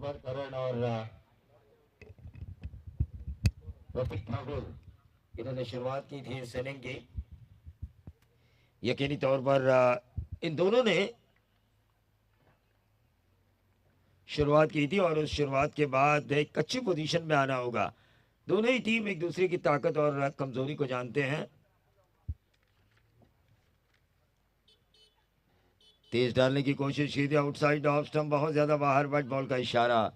पर करण और प्रतीक ठाकुर इन्होंने शुरुआत की थी इस इनिंग की। यकीनी तौर पर इन दोनों ने शुरुआत की थी और उस शुरुआत के बाद एक अच्छी पोजीशन में आना होगा। दोनों ही टीम एक दूसरे की ताकत और कमजोरी को जानते हैं। तेज डालने की कोशिश की थी आउटसाइड ऑफ स्टंप, बहुत ज्यादा बाहर, बट बॉल का इशारा।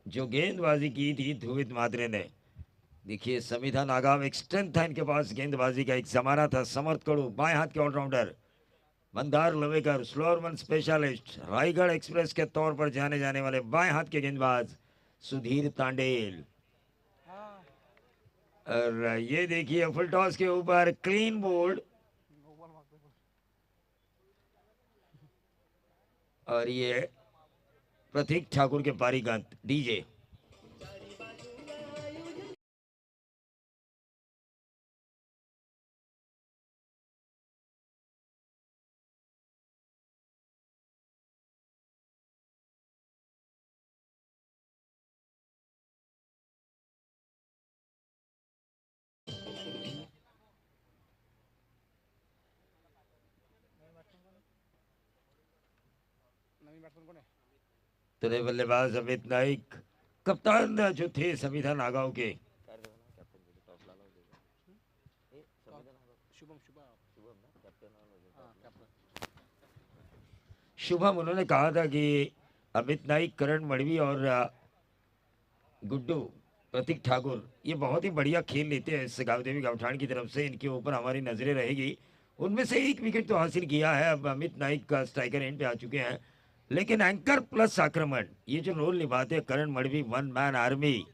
जो गेंदबाजी की थी ध्रुवित मात्रे ने। देखिए समिधा नागाव, एक स्ट्रेंथ था इनके पास, गेंदबाजी का एक जमाना था। समर्थ कड़ू बाएं हाथ के all rounder, Mandar Lavekar slower one specialist, Raigad express के तौर पर जाने जाने वाले बाएं हाथ के गेंदबाज सुधीर तांडेल। और ये देखिए फुल टॉस के ऊपर क्लीन बोल्ड, और ये प्रतीक ठाकुर के पारी का डीजे। तो बल्लेबाज अमित नाइक, कप्तान जो थे समिधा नागाव के, शुभम, उन्होंने कहा था कि अमित नाइक, करण मड़वी और गुड्डू, प्रतीक ठाकुर ये बहुत ही बढ़िया खेल लेते हैं इस गावदेवी गावठान की तरफ से, इनके ऊपर हमारी नजरें रहेगी। उनमें से एक विकेट तो हासिल किया है। अब अमित नाइक का स्ट्राइकर एंड पे आ चुके हैं, लेकिन एंकर प्लस आक्रमण ये जो रोल निभाते हैं Karan Madvi, one man army.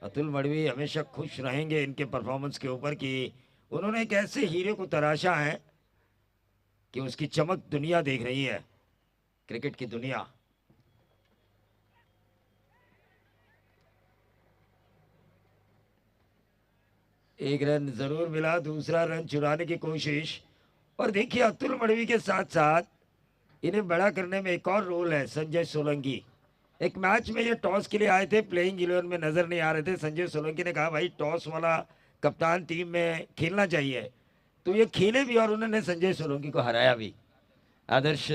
Atul Madvi हमेशा खुश रहेंगे इनके परफॉर्मेंस के ऊपर कि उन्होंने एक ऐसे हीरे को तराशा है कि उसकी चमक दुनिया देख रही है, क्रिकेट की दुनिया। एक रन जरूर मिला, दूसरा रन चुराने की कोशिश। और देखिए अतुल मड़वी के साथ साथ इन्हें बड़ा करने में एक और रोल है संजय सोलंकी। एक मैच में ये टॉस के लिए आए थे, प्लेइंग 11 में नजर नहीं आ रहे थे। संजय सोलंकी ने कहा भाई टॉस वाला कप्तान टीम में खेलना चाहिए, तो ये खेले भी और उन्होंने संजय सोलंकी को हराया भी आदर्श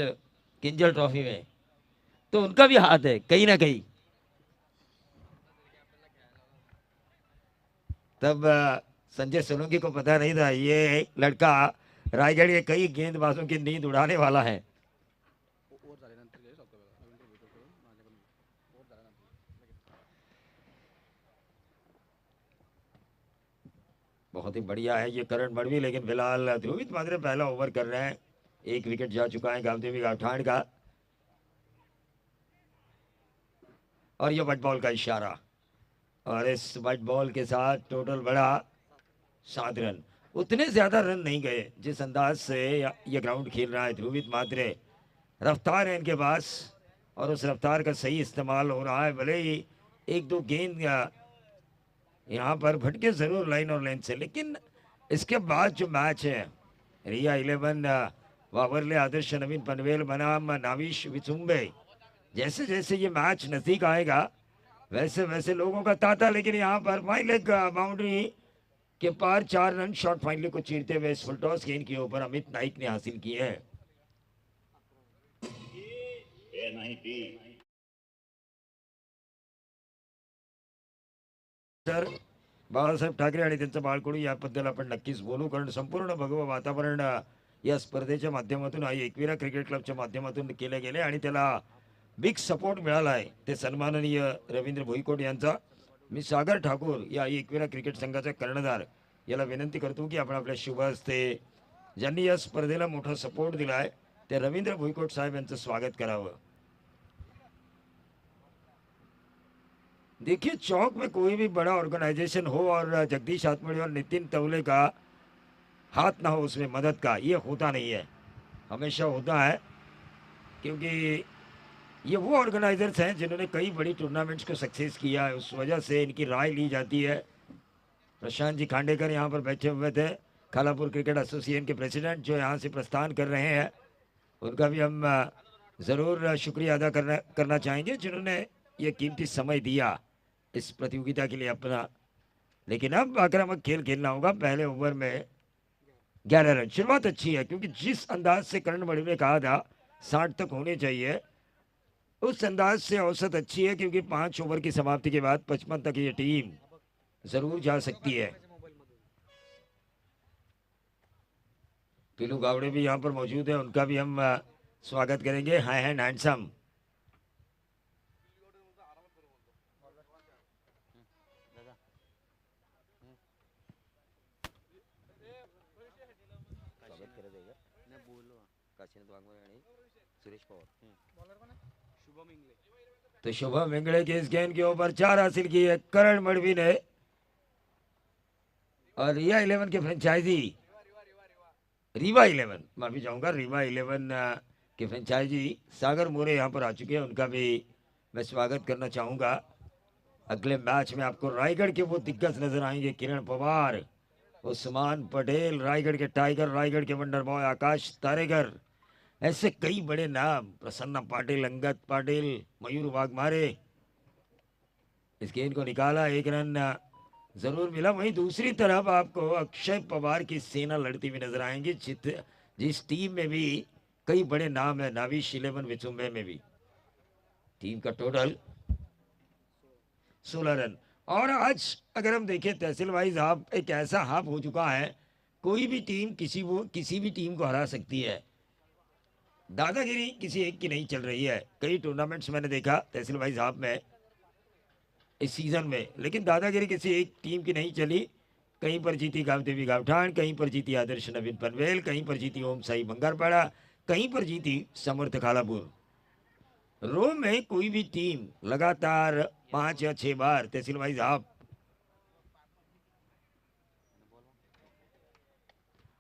किंजल ट्रॉफी में। तो उनका भी हाथ है कहीं ना कहीं। तब संजय सोलंकी को पता नहीं था ये लड़का रायगढ़ के कई गेंदबाजों की नींद उड़ाने वाला है। बहुत ही बढ़िया है ये करण मड़वी, लेकिन फिलहाल ध्रुवित मात्रे पहला ओवर कर रहे हैं। एक विकेट जा चुका है गावदेवी गावठाण का, और ये व्हाइट बॉल का इशारा। और इस व्हाइट बॉल के साथ टोटल बड़ा 7 रन। उतने ज्यादा रन नहीं गए जिस अंदाज से ये ग्राउंड खेल रहा है ध्रुवित मात्रे। रफ्तार है इनके पास और उस रफ्तार का सही इस्तेमाल हो रहा है। भले ही एक दो गेंद यहाँ पर भटके जरूर लाइन और लेंथ से, लेकिन इसके बाद जो मैच है रिया 11 वावरले, आदर्श, नवीन पनवेल बनाम नाविश विचुम्बे, जैसे जैसे ये मैच नजदीक आएगा वैसे वैसे लोगों का तांता। लेकिन यहाँ पर फाइन लेग बाउंड्री के पार 4 रन शॉर्ट फाइनली को चीरते हुए फुल टॉस गेंद के ऊपर अमित नाइक ने हासिल किए हैं। सर बाळासाहेब ठाकरे आणि त्यांचं बाळकडू याबद्दल आपण नक्कीच बोलू, कारण संपूर्ण भगवं वातावरण या स्पर्धेच्या माध्यमातून आई एकविरा क्रिकेट क्लबच्या माध्यमातून केले गेले आणि त्याला बिग सपोर्ट मिळाला आहे, ते सन्माननीय रवींद्र भुईकोट यांचा। मी सागर ठाकूर या आई एकविरा क्रिकेट संघाचा कर्णधार याला विनंती करतो की आपण आपल्या शुभ हस्ते ज्यांनी या स्पर्धेला मोठा सपोर्ट दिला आहे ते रवींद्र भुईकोट साहेब यांचं स्वागत करावं। देखिए चौक में कोई भी बड़ा ऑर्गेनाइजेशन हो और जगदीश हाथमड़ी और नितिन तवले का हाथ ना हो उसमें मदद का, ये होता नहीं है। हमेशा होता है क्योंकि ये वो ऑर्गेनाइजर्स हैं जिन्होंने कई बड़ी टूर्नामेंट्स को सक्सेस किया है, उस वजह से इनकी राय ली जाती है। प्रशांत जी खांडेकर यहाँ पर बैठे हुए थे, खालापुर क्रिकेट एसोसिएशन के प्रेसिडेंट, जो यहाँ से प्रस्थान कर रहे हैं। उनका भी हम ज़रूर शुक्रिया अदा करना चाहेंगे जिन्होंने ये कीमती समय दिया इस प्रतियोगिता के लिए अपना, लेकिन अब आक्रामक खेल खेलना होगा। पहले ओवर में 11 रन, शुरुआत अच्छी है क्योंकि जिस अंदाज से करण मणि ने कहा था 60 तक होने चाहिए, उस अंदाज से औसत अच्छी है क्योंकि 5 ओवर की समाप्ति के बाद 55 तक ये टीम जरूर जा सकती है। पीलू गावड़े भी यहाँ पर मौजूद है, उनका भी हम स्वागत करेंगे। हाय एंड हैंडसम। तो शुभम इंगड़े के इस गेंद के ऊपर 4 हासिल की है करण मड़वी ने, और रिया 11 के फ्रेंचाइजी रीवा 11, माफी चाहूंगा, रीवा 11 के फ्रेंचाइजी सागर मोरे यहाँ पर आ चुके हैं, उनका भी मैं स्वागत करना चाहूंगा। अगले मैच में आपको रायगढ़ के वो दिग्गज नजर आएंगे, किरण पवार, उस्मान पटेल, रायगढ़ के टाइगर, रायगढ़ के वंडर बॉय आकाश तारेगर, ऐसे कई बड़े नाम, प्रसन्ना पाटिल, अंगद पाटिल, मयूर वाघमारे। इस गेंद को निकाला, 1 रन जरूर मिला। वहीं दूसरी तरफ आपको अक्षय पवार की सेना लड़ती हुई नजर आएंगी, जिस टीम में भी कई बड़े नाम है, नाविश 11 विचुम्बे में भी। टीम का टोटल 16 रन। और आज अगर हम देखें तहसील वाइज हाफ एक ऐसा हाफ हो चुका है, कोई भी टीम किसी भी टीम को हरा सकती है। दादागिरी किसी एक की नहीं चल रही है। कई टूर्नामेंट्स मैंने देखा तहसील वाइज हाफ में इस सीजन में, लेकिन दादागिरी किसी एक टीम की नहीं चली। कहीं पर जीती गावदेवी गावठान, कहीं पर जीती आदर्श नवीन पनवेल, कहीं पर जीती ओम साई बंगारपाड़ा, कहीं पर जीती समर्थ खालापुर। रो में कोई भी टीम लगातार 5 या 6 बार तहसील वाइज हाफ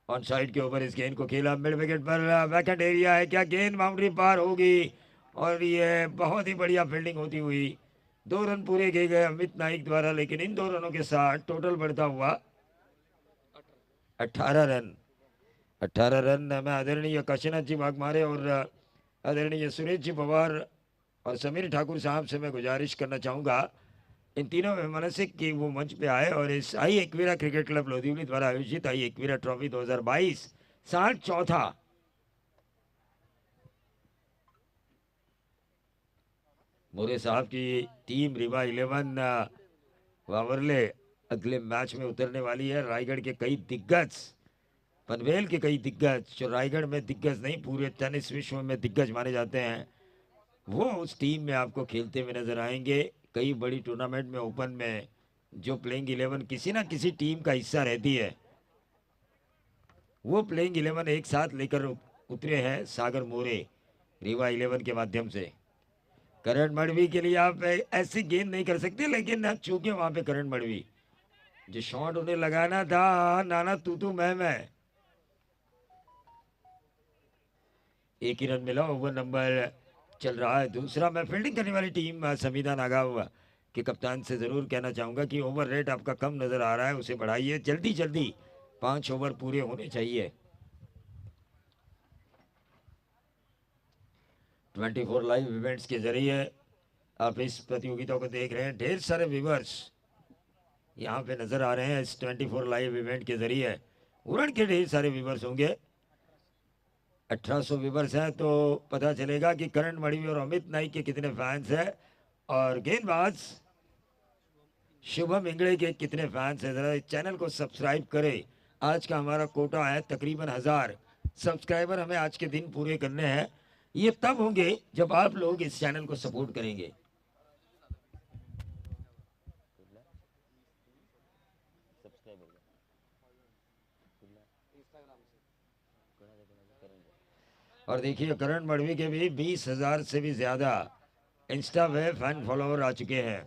ऑन साइड के ऊपर इस गेंद को खेला, मिड विकेट पर वैकेंट एरिया है, क्या गेंद बाउंड्री पार होगी? और ये बहुत ही बढ़िया फील्डिंग होती हुई 2 रन पूरे किए गए अमित नाइक द्वारा, लेकिन इन 2 रनों के साथ टोटल बढ़ता हुआ 18 रन। 18 रन में आदरणीय काशीनाथ जी वाघमारे और आदरणीय सुरेश जी पवार और समीर ठाकुर साहब से मैं गुजारिश करना चाहूंगा, इन तीनों में मनसिक की वो मंच पे आए और इस आई एकवीरा क्रिकेट क्लब लोधिवली द्वारा आयोजित आई एकवीरा ट्रॉफी 2022 साल चौथा मोरे साहब की टीम रीवा 11 वावरले अगले मैच में उतरने वाली है। रायगढ़ के कई दिग्गज, पनवेल के कई दिग्गज, जो रायगढ़ में दिग्गज नहीं पूरे टेनिस विश्व में दिग्गज माने जाते हैं, वो उस टीम में आपको खेलते हुए नजर आएंगे। कई बड़ी टूर्नामेंट में, ओपन में जो प्लेइंग 11 किसी ना किसी टीम का हिस्सा रहती है, वो प्लेइंग 11 एक साथ लेकर उतरे हैं सागर मोरे रीवा 11 के माध्यम से। करण मड़वी के लिए आप ऐसी गेंद नहीं कर सकते, लेकिन चूंकि वहां पे करण मड़वी जो शॉट उन्हें लगाना था, नाना तू मैं, एक ही रन मिला। ओवर नंबर चल रहा है दूसरा। मैं फील्डिंग करने वाली टीम संविदा नागाव के कप्तान से जरूर कहना चाहूंगा कि ओवर रेट आपका कम नजर आ रहा है, उसे बढ़ाइए जल्दी जल्दी, 5 ओवर पूरे होने चाहिए। 24 लाइव इवेंट्स के जरिए आप इस प्रतियोगिता को देख रहे हैं। ढेर सारे व्यूवर्स यहाँ पे नजर आ रहे हैं इस 24 लाइव इवेंट के जरिए। उड़न के ढेर सारे व्यूवर्स होंगे, 1800 व्यूवर्स हैं, तो पता चलेगा कि करण मड़वी और अमित नाइक के कितने फैंस हैं और गेंदबाज शुभम इंगड़े के कितने फैंस हैं। जरा चैनल को सब्सक्राइब करें। आज का हमारा कोटा है तकरीबन 1000 सब्सक्राइबर हमें आज के दिन पूरे करने हैं। ये तब होंगे जब आप लोग इस चैनल को सपोर्ट करेंगे। और देखिए करण मड़वी के भी 20,000 से भी ज्यादा इंस्टा पे फैन फॉलोअर आ चुके हैं,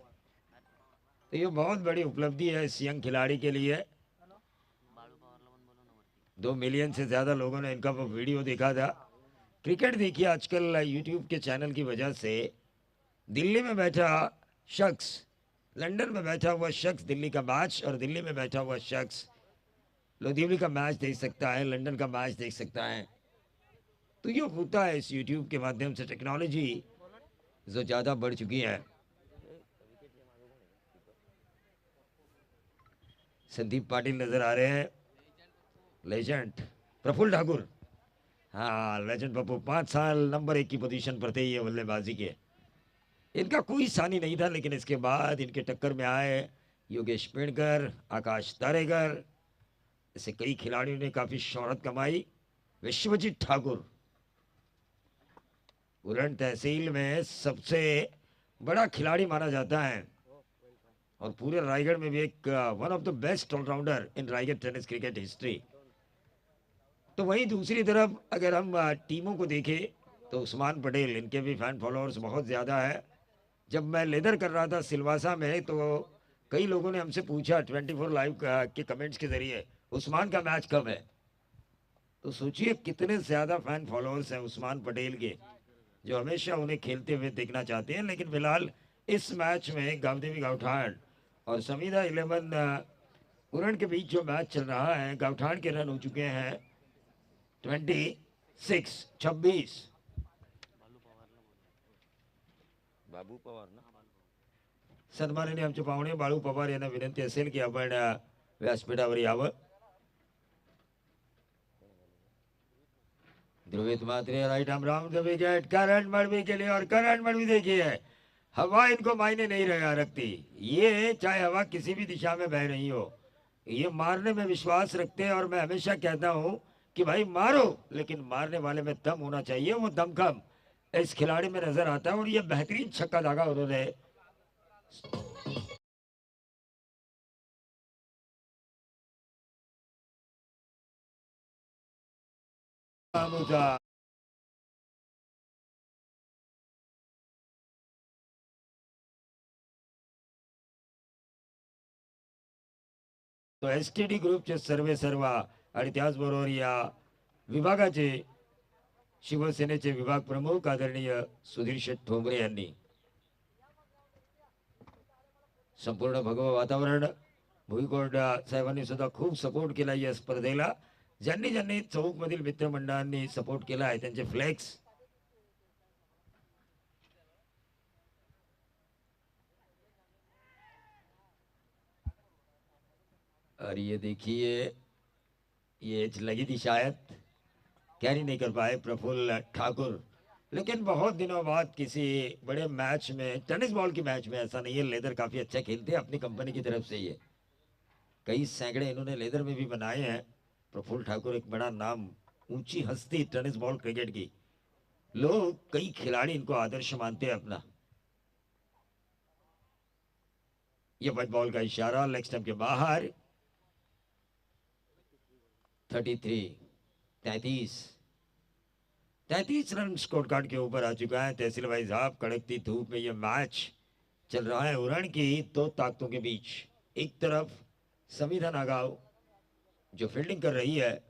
तो ये बहुत बड़ी उपलब्धि है इस यंग खिलाड़ी के लिए। 2 मिलियन से ज्यादा लोगों ने इनका वो वीडियो देखा था। क्रिकेट देखिए आजकल यूट्यूब के चैनल की वजह से दिल्ली में बैठा शख्स, लंदन में बैठा हुआ शख्स दिल्ली का मैच, और दिल्ली में बैठा हुआ शख्स लोधिवली का मैच देख सकता है, लंदन का मैच देख सकता है। तो ये होता है इस यूट्यूब के माध्यम से। टेक्नोलॉजी जो ज़्यादा बढ़ चुकी है, संदीप पाटिल नजर आ रहे हैं, लेजेंड प्रफुल्ल ठाकुर। हाँ लेजेंड पप्पू 5 साल नंबर 1 की पोजीशन पर थे ये बल्लेबाजी के। इनका कोई सानी नहीं था, लेकिन इसके बाद इनके टक्कर में आए योगेश पेड़कर, आकाश तारेगर, ऐसे कई खिलाड़ियों ने काफी शोहरत कमाई। विश्वजीत ठाकुर उरण तहसील में सबसे बड़ा खिलाड़ी माना जाता है और पूरे रायगढ़ में भी एक one of the best allrounder in Raigad tennis cricket history. तो वहीं दूसरी तरफ अगर हम टीमों को देखें तो उस्मान पटेल, इनके भी फैन फॉलोअर्स बहुत ज़्यादा है। जब मैं लेदर कर रहा था सिलवासा में तो कई लोगों ने हमसे पूछा 24 लाइव के कमेंट्स के जरिए उस्मान का मैच कब है। तो सोचिए कितने ज़्यादा फैन फॉलोअर्स हैं उस्मान पटेल के, जो हमेशा उन्हें खेलते हुए देखना चाहते हैं। लेकिन फिलहाल इस मैच में गावदेवी गावठाण और समीदा 11 उरण के बीच जो मैच चल रहा है, गावठाण के रन हो चुके हैं 26 बाबू पवार ना सन्माननीय आमचे पाहुणे बाळू पवार यांना विनंती असेल की आपण व्यासपीठावर यावं। Dhruvit Matre right arm round the wicket, Karan Madvi के लिए। और करण मड़वी देखिए हवा इनको मायने नहीं रहा रखती, ये चाहे हवा किसी भी दिशा में बह रही हो, ये मारने में विश्वास रखते हैं। और मैं हमेशा कहता हूं कि भाई मारो, लेकिन मारने वाले में दम होना चाहिए। वो दमखम इस खिलाड़ी में नजर आता है और ये बेहतरीन छक्का दागा उन्होंने। तो एसटीडी ग्रुपचे सर्वे सर्वा आणि त्याचबरोबर या विभागाचे शिवसेनेचे विभाग प्रमुख आदरणीय सुधीर शेठ ठोंबरे यांनी संपूर्ण भगवं वातावरण, भुईकोट साहेबांनी सुद्धा खूप सपोर्ट केला या स्पर्धेला। ज्यांनी ज्यांनी चौक मधील मित्रमंडळांनी सपोर्ट केला आहे त्यांचे फ्लेक्स। और ये देखिए ये एज लगी थी शायद, कैरी नहीं कर पाए प्रफुल्ल ठाकुर। लेकिन बहुत दिनों बाद किसी बड़े मैच में, टेनिस बॉल की मैच में, ऐसा नहीं है, लेदर काफी अच्छा खेलते हैं अपनी कंपनी की तरफ से। ये कई सैकड़े इन्होंने लेदर में भी बनाए हैं। प्रफुल्ल ठाकुर एक बड़ा नाम, ऊंची हस्ती टेनिस बॉल क्रिकेट की। लोग कई खिलाड़ी इनको आदर्श मानते हैं अपना। ये व्हाइट बॉल का इशारा, लेग स्टंप के बाहर। 33 33 रन स्कोर कार्ड के ऊपर आ चुका है तहसील भाई साहब। कड़कती धूप में ये मैच चल रहा है उरण की दो ताकतों के बीच। एक तरफ समीधा नागाव जो फील्डिंग कर रही है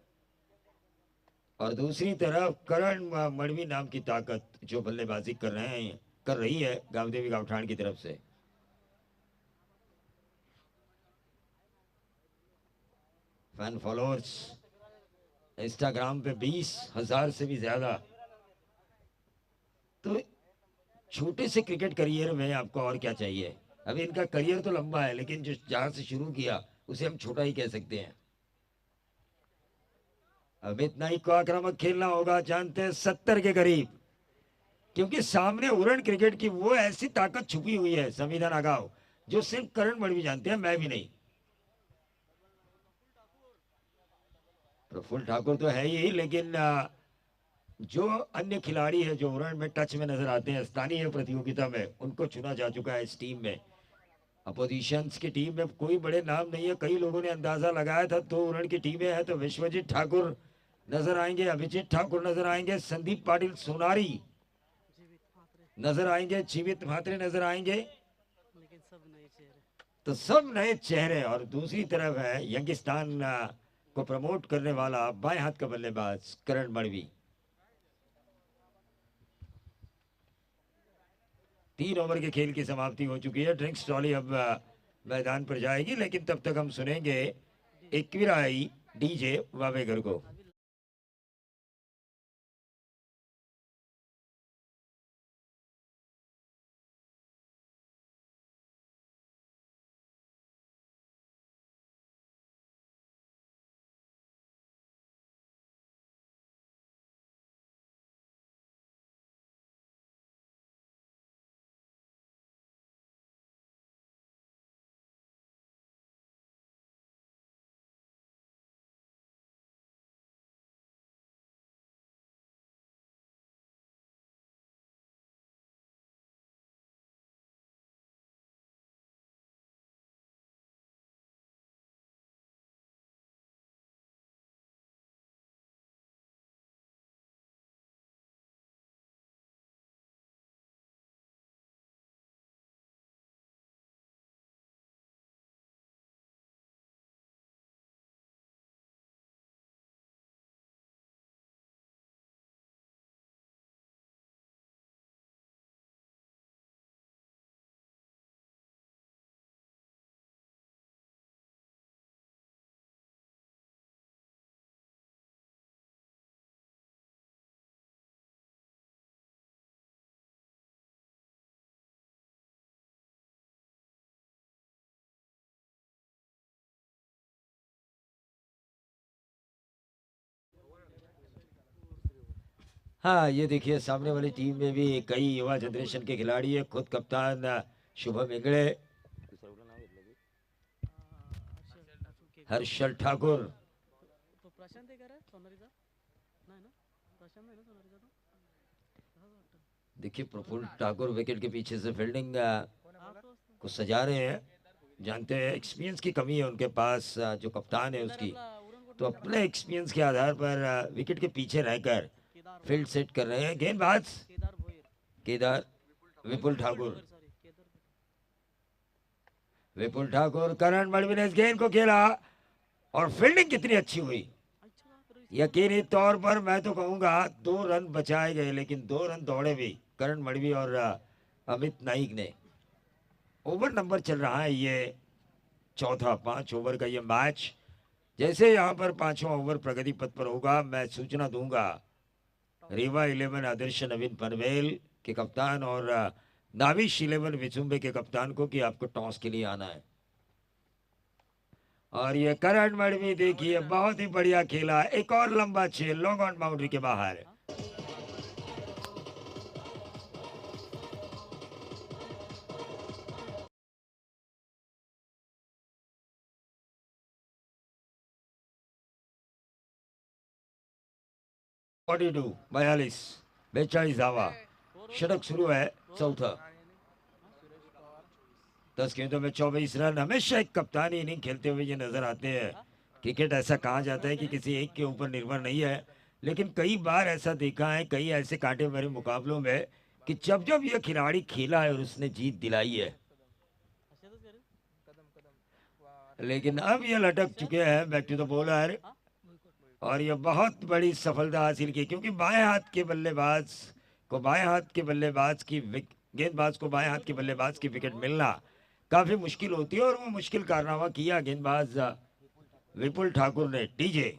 और दूसरी तरफ करण मड़वी नाम की ताकत जो बल्लेबाजी कर रही है गावदेवी गावठाण की तरफ से। फैन फॉलोअर्स इंस्टाग्राम पे 20,000 से भी ज्यादा। तो छोटे से क्रिकेट करियर में आपको और क्या चाहिए। अभी इनका करियर तो लंबा है, लेकिन जो जहां से शुरू किया उसे हम छोटा ही कह सकते हैं। अब इतना ही को आक्रामक खेलना होगा, जानते हैं 70 के करीब, क्योंकि सामने उरण क्रिकेट की वो ऐसी ताकत छुपी हुई है संविधान आगाव, जो सिर्फ करण मड़वी जानते हैं, मैं भी नहीं। प्रफुल्ल ठाकुर तो है ही, लेकिन जो अन्य खिलाड़ी है जो उरण में टच में नजर आते हैं स्थानीय प्रतियोगिता में, उनको चुना जा चुका है इस टीम में। अपोजिशंस की टीम में कोई बड़े नाम नहीं है। कई लोगों ने अंदाजा लगाया था तो उरण की टीमें हैं, तो विश्वजीत ठाकुर नजर आएंगे, अभिजीत ठाकुर नजर आएंगे, संदीप पाटिल सोनारी नजर आएंगे, जीवित म्हात्रे नजर आएंगे। लेकिन सब नए चेहरे, तो सब नए चेहरे। और दूसरी तरफ है यंगिस्तान को प्रमोट करने वाला बाएं हाथ का बल्लेबाज करण मड़वी। 3 ओवर के खेल की समाप्ति हो चुकी है। ड्रिंक्स ट्रॉली अब मैदान पर जाएगी, लेकिन तब तक हम सुनेंगे एक्विराई डीजे वावेगर को। हाँ, ये देखिए सामने वाली टीम में भी कई युवा जनरेशन के खिलाड़ी है। खुद कप्तान शुभम इंगड़े, हर्षल ठाकुर। तो प्रशांत आहे का रे सोनारीचा? नाही ना, प्रशांत आहे ना सोनारीचा तो? तसाच वाटतं. देखिए प्रफुल्ल ठाकुर विकेट के पीछे से फील्डिंग हा तो असतो. को सजा रहे हैं। जानते हैं एक्सपीरियंस की कमी है उनके पास, जो कप्तान है केदार उसकी। आपला उरण तो कुठला अपने एक्सपीरियंस के आधार पर विकेट के पीछे रहकर केदार फील्ड सेट कर रहे हैं। गेंदबाज केदार भोईर. केदार विपुल विपुल ठाकुर। ठाकर सॉरी केदार. विपुल ठाकुर, करण मड़वी ने इस गेंद को खेला और फील्डिंग कितनी अच्छी हुई। अच्छा तर यकीनी तौर पर मैं तो कहूंगा 2 रन बचाए गए, लेकिन 2 रन दौड़े भी करण मड़वी और अमित नाइक ने। ओवर नंबर चल रहा है ये चौथा, 5 ओवर का ये मैच। जैसे यहाँ पर 5वां ओवर प्रगति पथ पर होगा, मैं सूचना दूंगा रीवा 11 आदर्श नवीन पनवेल के कप्तान और नाविश 11 विचुम्बे के कप्तान को कि आपको टॉस के लिए आना है। और ये करण मड़वी देखिए बहुत ही बढ़िया खेला। एक और लंबा छेल लॉन्ग ऑन बाउंड्री के बाहर। 42 धावा। षटक शुरू है चौथा। 10 गेंदों में 24 रन। हमेशा एक कप्तानी इनिंग खेलते हुए ये नजर आते हैं। क्रिकेट ऐसा कहा जाता है कि किसी एक के ऊपर निर्भर नहीं है, लेकिन कई बार ऐसा देखा है कई ऐसे कांटे भरे मुकाबलों में कि जब जब यह खिलाड़ी खेला है और उसने जीत दिलाई है, अशातच करे. लेकिन अब ये लटक चुके हैं बैक टू द बॉलर। हा और ये बहुत बड़ी सफलता हासिल की, क्योंकि बाएं हाथ के बल्लेबाज को बाएं हाथ के बल्लेबाज की गेंदबाज को बाएं हाथ के बल्लेबाज की विकेट मिलना काफी मुश्किल होती है, और वो मुश्किल कारनामा किया गेंदबाज विपुल ठाकुर ने। डीजे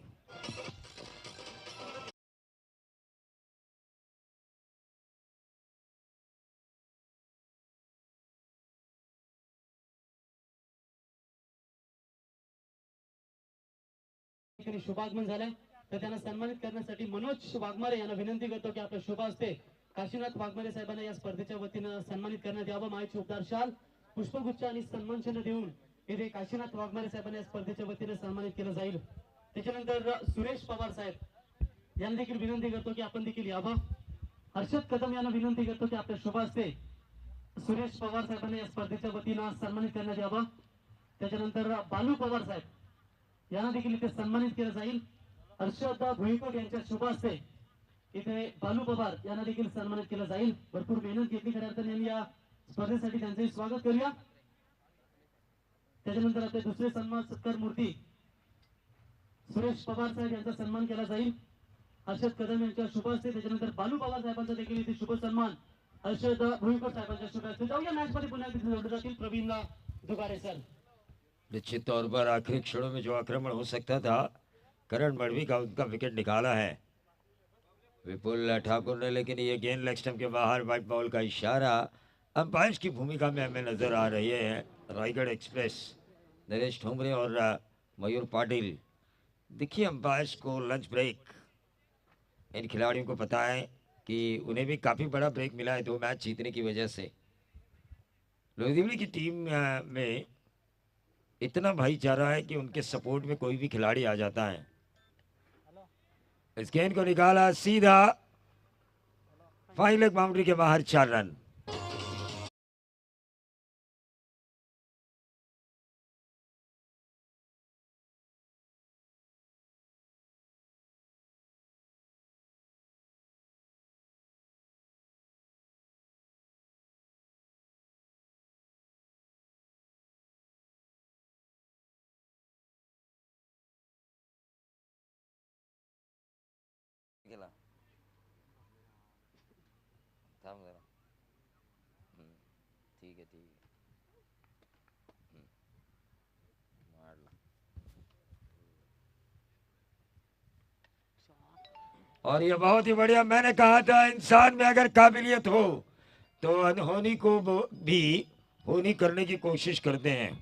ठिकाणी शुभागमन झालंय, तर त्यांना सन्मानित करण्यासाठी मनोज वाघमारे यांना विनंती करतो की आपल्या शुभ हस्ते काशीनाथ वाघमारे साहेबांना या स्पर्धेच्या वतीनं सन्मानित करण्यात यावं. माहिती उपदार शाल, पुष्पगुच्छ आणि सन्मान चिन्ह देऊन येथे काशीनाथ वाघमारे साहेबांना या स्पर्धेच्या वतीनं सन्मानित केलं जाईल. त्याच्यानंतर सुरेश पवार साहेब यांना देखील विनंती करतो की आपण देखील यावं. हर्षद कदम यांना विनंती करतो की आपल्या शुभ हस्ते सुरेश पवार साहेबांना या स्पर्धेच्या वतीनं सन्मानित करण्यात यावं. त्याच्यानंतर बालू पवार साहेब यांना देखील इथे सन्मानित केलं जाईल. हर्षद भुईकोट यांच्या शुभ हस्ते इथे बालू पवार यांना देखील सन्मानित केलं जाईल. भरपूर मेहनत घेतली खऱ्या अर्थाने यांनी या स्पर्धेसाठी, त्यांचंही स्वागत करूया. त्याच्यानंतर आपले दुसरे सन्मान सत्कार मूर्ती सुरेश पवार साहेब यांचा सन्मान केला जाईल हर्षद कदम यांच्या शुभ हस्ते. त्याच्यानंतर बालू पवार साहेबांचा देखील इथे शुभ सन्मान हर्षद भुईकोट साहेबांच्या शुभ हस्ते. जाऊया मॅच मध्ये पुन्हा एकदा जोडले जातील प्रवीण दुगारे सर. निश्चित तौर पर आखिरी क्षणों में जो आक्रमण हो सकता था, करण मड़वी का उनका विकेट निकाला है विपुल ठाकुर ने, लेकिन ये गेंद लेग स्टंप के बाहर व्हाइट बॉल का इशारा। अंपायर की भूमिका में हमें नजर आ रही है रायगढ़ एक्सप्रेस नरेश ठोमरे और मयूर पाटिल। देखिए अंपायर्स को लंच ब्रेक, इन खिलाड़ियों को पता है कि उन्हें भी काफ़ी बड़ा ब्रेक मिला है 2 मैच जीतने की वजह से। लोहरदीवली की टीम में इतना भाईचारा है कि उनके सपोर्ट में कोई भी खिलाड़ी आ जाता है। इस गेंद को निकाला सीधा फाइन लेग बाउंड्री के बाहर, 4 रन। गेला थांब जरा. ठीक आहे ठीक आहे. मारला. और ये बहुत ही बढ़िया, मैंने कहा था इंसान में अगर काबिलियत हो तो अनहोनी को भी होनी करने की कोशिश करते हैं।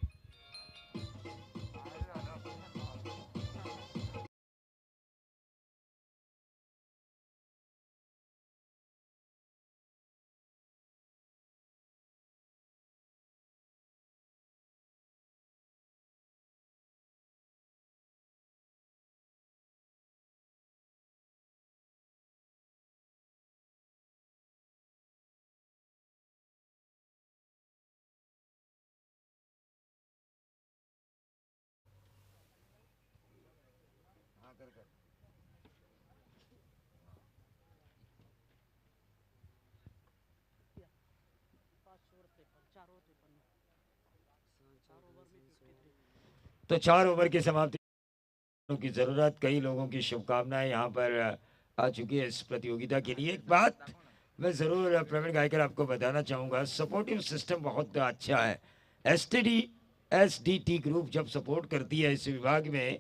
तो 4 ओवर की समाप्ति की जरूरत, कई लोगों की शुभकामनाएं यहाँ पर आ चुकी है इस प्रतियोगिता के लिए। एक बात मैं जरूर प्रवीण गायकर आपको बताना चाहूंगा, सपोर्टिव सिस्टम बहुत अच्छा है। एसडीटी ग्रुप जब सपोर्ट करती है इस विभाग में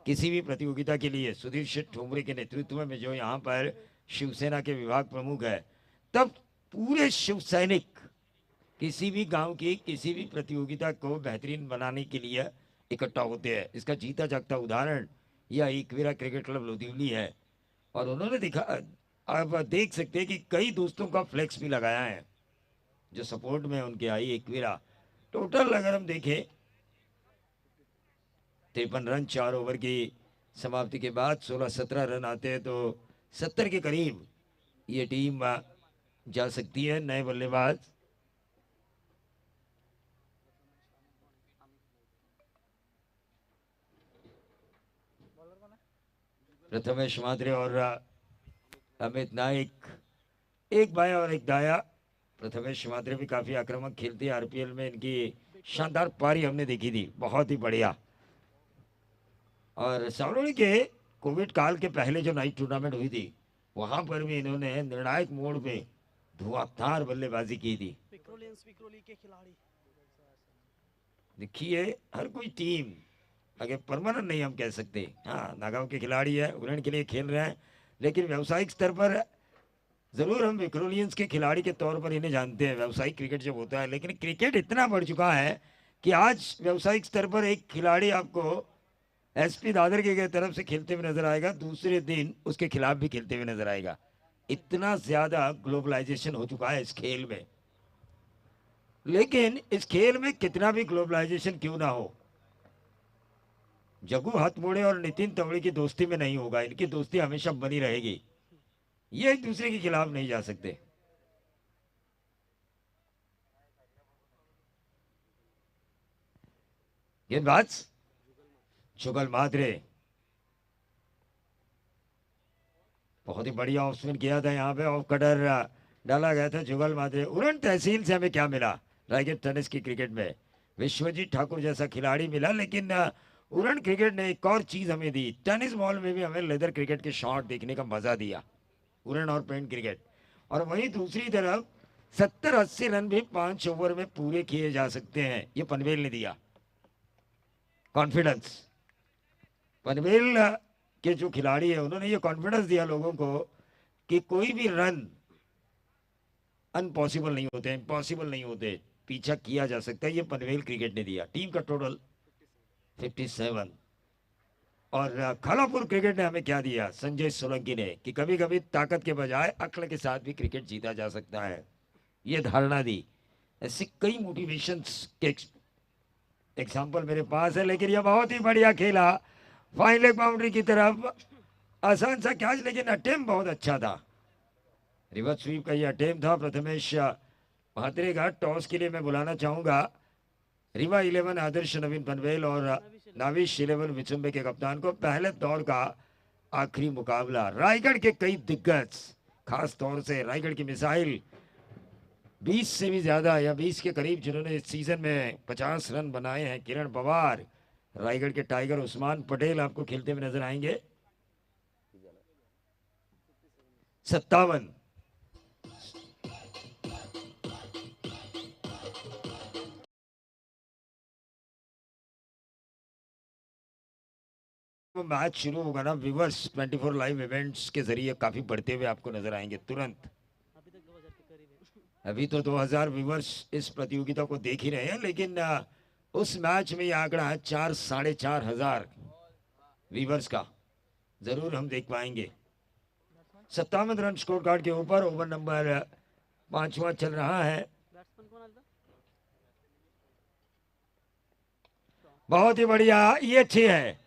किसी भी प्रतियोगिता के लिए, सुधीर शेठ ठोमरे के नेतृत्व में जो यहाँ पर शिवसेना के विभाग प्रमुख है, तब पूरे शिव सैनिक किसी भी गांव की किसी भी प्रतियोगिता को बेहतरीन बनाने के लिए इकट्ठा होते हैं। इसका जीता जागता उदाहरण यह एकवीरा क्रिकेट क्लब लोधिवली है। और उन्होंने दिखा, आप देख सकते हैं कि कई दोस्तों का फ्लेक्स भी लगाया है जो सपोर्ट में उनके आई एकवीरा। टोटल अगर हम देखें 53 रन 4 ओवर की समाप्ति के बाद 16-17 रन आते हैं तो 70 के करीब ये टीम जा सकती है। नए बल्लेबाज प्रथमेश मात्रे और अमित नाइक, एक बाया और एक दाया। प्रथमेश मात्रे भी काफी आक्रामक खेलते हैं, आरपीएल में इनकी शानदार पारी हमने देखी थी, बहुत ही बढ़िया। और सावरणी के कोविड काल के पहले जो नाइट टूर्नामेंट हुई थी वहां पर भी इन्होंने निर्णायक मोड़ पे धुआंधार बल्लेबाजी की थी। विक्रोली के खिलाड़ी देखिए हर कोई टीम अगर परमानेंट नहीं हम कह सकते, हाँ नागांव के खिलाड़ी है, उन्नयन के लिए खेल रहे हैं, लेकिन व्यावसायिक स्तर पर जरूर हम विक्रोलियंस के खिलाड़ी के तौर पर इन्हें जानते हैं व्यावसायिक क्रिकेट जब होता है। लेकिन क्रिकेट इतना बढ़ चुका है कि आज व्यावसायिक स्तर पर एक खिलाड़ी आपको एसपी दादर के तरफ से खेलते हुए नजर आएगा, दूसरे दिन उसके खिलाफ भी खेलते हुए नजर आएगा। इतना ज्यादा ग्लोबलाइजेशन हो चुका है इस खेल में। लेकिन इस खेल में कितना भी ग्लोबलाइजेशन क्यों ना हो, जग्गू हथमोड़े और नितिन तवड़े की दोस्ती में नहीं होगा, इनकी दोस्ती हमेशा बनी रहेगी। ये एक दूसरे के खिलाफ नहीं जा सकते। गेंदबाज जुगल मात्रे, बहुत ही बढ़िया ऑफ स्पिन किया था, यहाँ पे ऑफ कटर डाला गया था। जुगल मात्रे, उड़न तहसील से हमें क्या मिला रायगढ़ टेनिस की क्रिकेट में, विश्वजीत ठाकुर जैसा खिलाड़ी मिला, लेकिन उड़न क्रिकेट ने एक और चीज हमें दी, टेनिस बॉल में भी हमें लेदर क्रिकेट के शॉट देखने का मजा दिया, उड़न और पेंट क्रिकेट। और वहीं दूसरी तरफ 70-80 रन भी 5 ओवर में पूरे किए जा सकते हैं, ये पनवेल ने दिया कॉन्फिडेंस। पनवेल के जो खिलाड़ी है उन्होंने ये कॉन्फिडेंस दिया लोगों को कि कोई भी रन अनपॉसिबल नहीं होते, इम्पॉसिबल नहीं होते, पीछा किया जा सकता है। ये पनवेल क्रिकेट ने दिया। टीम का टोटल 57। और खालापुर क्रिकेट ने हमें क्या दिया, संजय सोलंकी ने, कि कभी कभी ताकत के बजाय अक्ल के साथ भी क्रिकेट जीता जा सकता है, ये धारणा दी। ऐसे कई मोटिवेशन के एग्जाम्पल मेरे पास है। लेकिन यह बहुत ही बढ़िया खेला फाइन लेग बाउंड्री की तरफ, आसान सा कैच, लेकिन अटेम्प्ट बहुत अच्छा था। रिवर्स स्वीप का यह अटेम्प्ट था प्रथमेश महात्रे का। टॉस के लिए मैं बुलाना चाहूंगा रीवा 11 आदर्श नवीन पनवेल और नाविश 11 विचुम्बे के कप्तान को। पहले दौर का आखिरी मुकाबला, रायगढ़ के कई दिग्गज, खास तौर से रायगढ़ की मिसाइल 20 से भी ज्यादा या 20 के करीब जिन्होंने इस सीजन में 50 रन बनाए हैं, किरण पवार, रायगढ़ के टाइगर उस्मान पटेल आपको खेलते हुए नजर आएंगे। 57 मैच शुरू होगा ना, व्यूवर्स 24 लाइव इवेंट्स के जरिए काफी बढ़ते हुए आपको नजर आएंगे तुरंत। अभी तक 2000 के करीब है। अभी तो 2000 व्यूवर्स इस प्रतियोगिता को देख ही रहे हैं, लेकिन उस मैच में यह आंकड़ा है 4-4.5 हजार व्यूवर्स का, जरूर हम देख पाएंगे। 57 रन स्कोर कार्ड के ऊपर ओवर नंबर 5वां चल रहा है। बैट्समैन कौन आया था? बहुत ही बढ़िया, ये अच्छी है,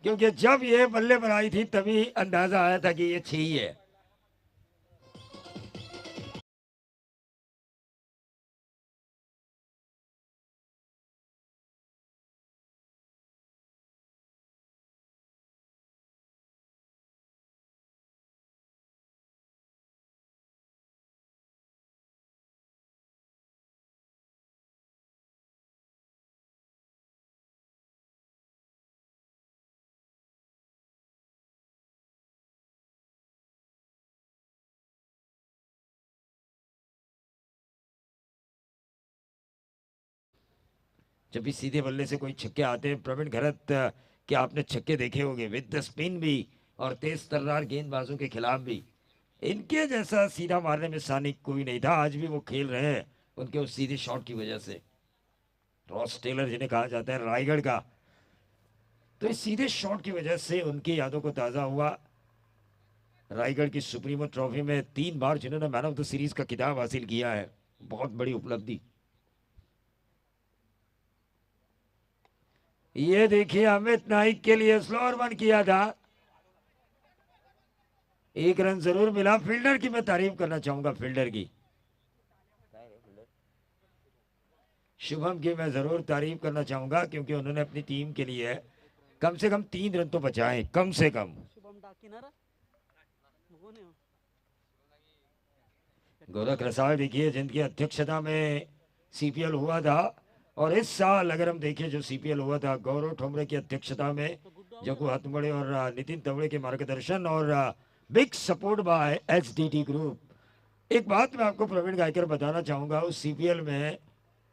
क्योंकि जब ये बल्ले पर आई थी तभी अंदाजा आया था कि ये 6 ही है। जब भी सीधे बल्ले से कोई छक्के आते हैं प्रवीण घरत के आपने छक्के देखे होंगे विद द स्पिन भी और तेज तर्रार गेंदबाजों के खिलाफ भी। इनके जैसा सीधा मारने में सानिक कोई नहीं था। आज भी वो खेल रहे हैं उनके उस सीधे शॉट की वजह से। रॉस टेलर जिन्हें कहा जाता है रायगढ़ का, तो इस सीधे शॉट की वजह से उनकी यादों को ताज़ा हुआ। रायगढ़ की सुप्रीमो ट्रॉफी में 3 बार जिन्होंने मैन ऑफ द सीरीज का खिताब हासिल किया है, बहुत बड़ी उपलब्धि। ये देखिए अमित नाइक के लिए स्लोअर वन किया था, 1 रन जरूर मिला। फील्डर की मैं तारीफ करना चाहूंगा, फील्डर की काय रे फील्डर शुभम की मैं जरूर तारीफ करना चाहूंगा, क्योंकि उन्होंने अपनी टीम के लिए कम से कम 3 रन तो बचाए, कम से कम। शुभम डाकिनारा वो नहीं हो गोरख रसाल देखिए जिनकी अध्यक्षता में सीपीएल हुआ था, और इस साल अगर हम देखें जो सीपीएल हुआ था गौरव ठोमरे की अध्यक्षता में, जग्गू हाथमड़े और नितिन तवड़े के मार्गदर्शन और big support bye HDT group. एक बात मैं आपको प्रवीण गायकर बताना चाहूंगा, उस सीपीएल में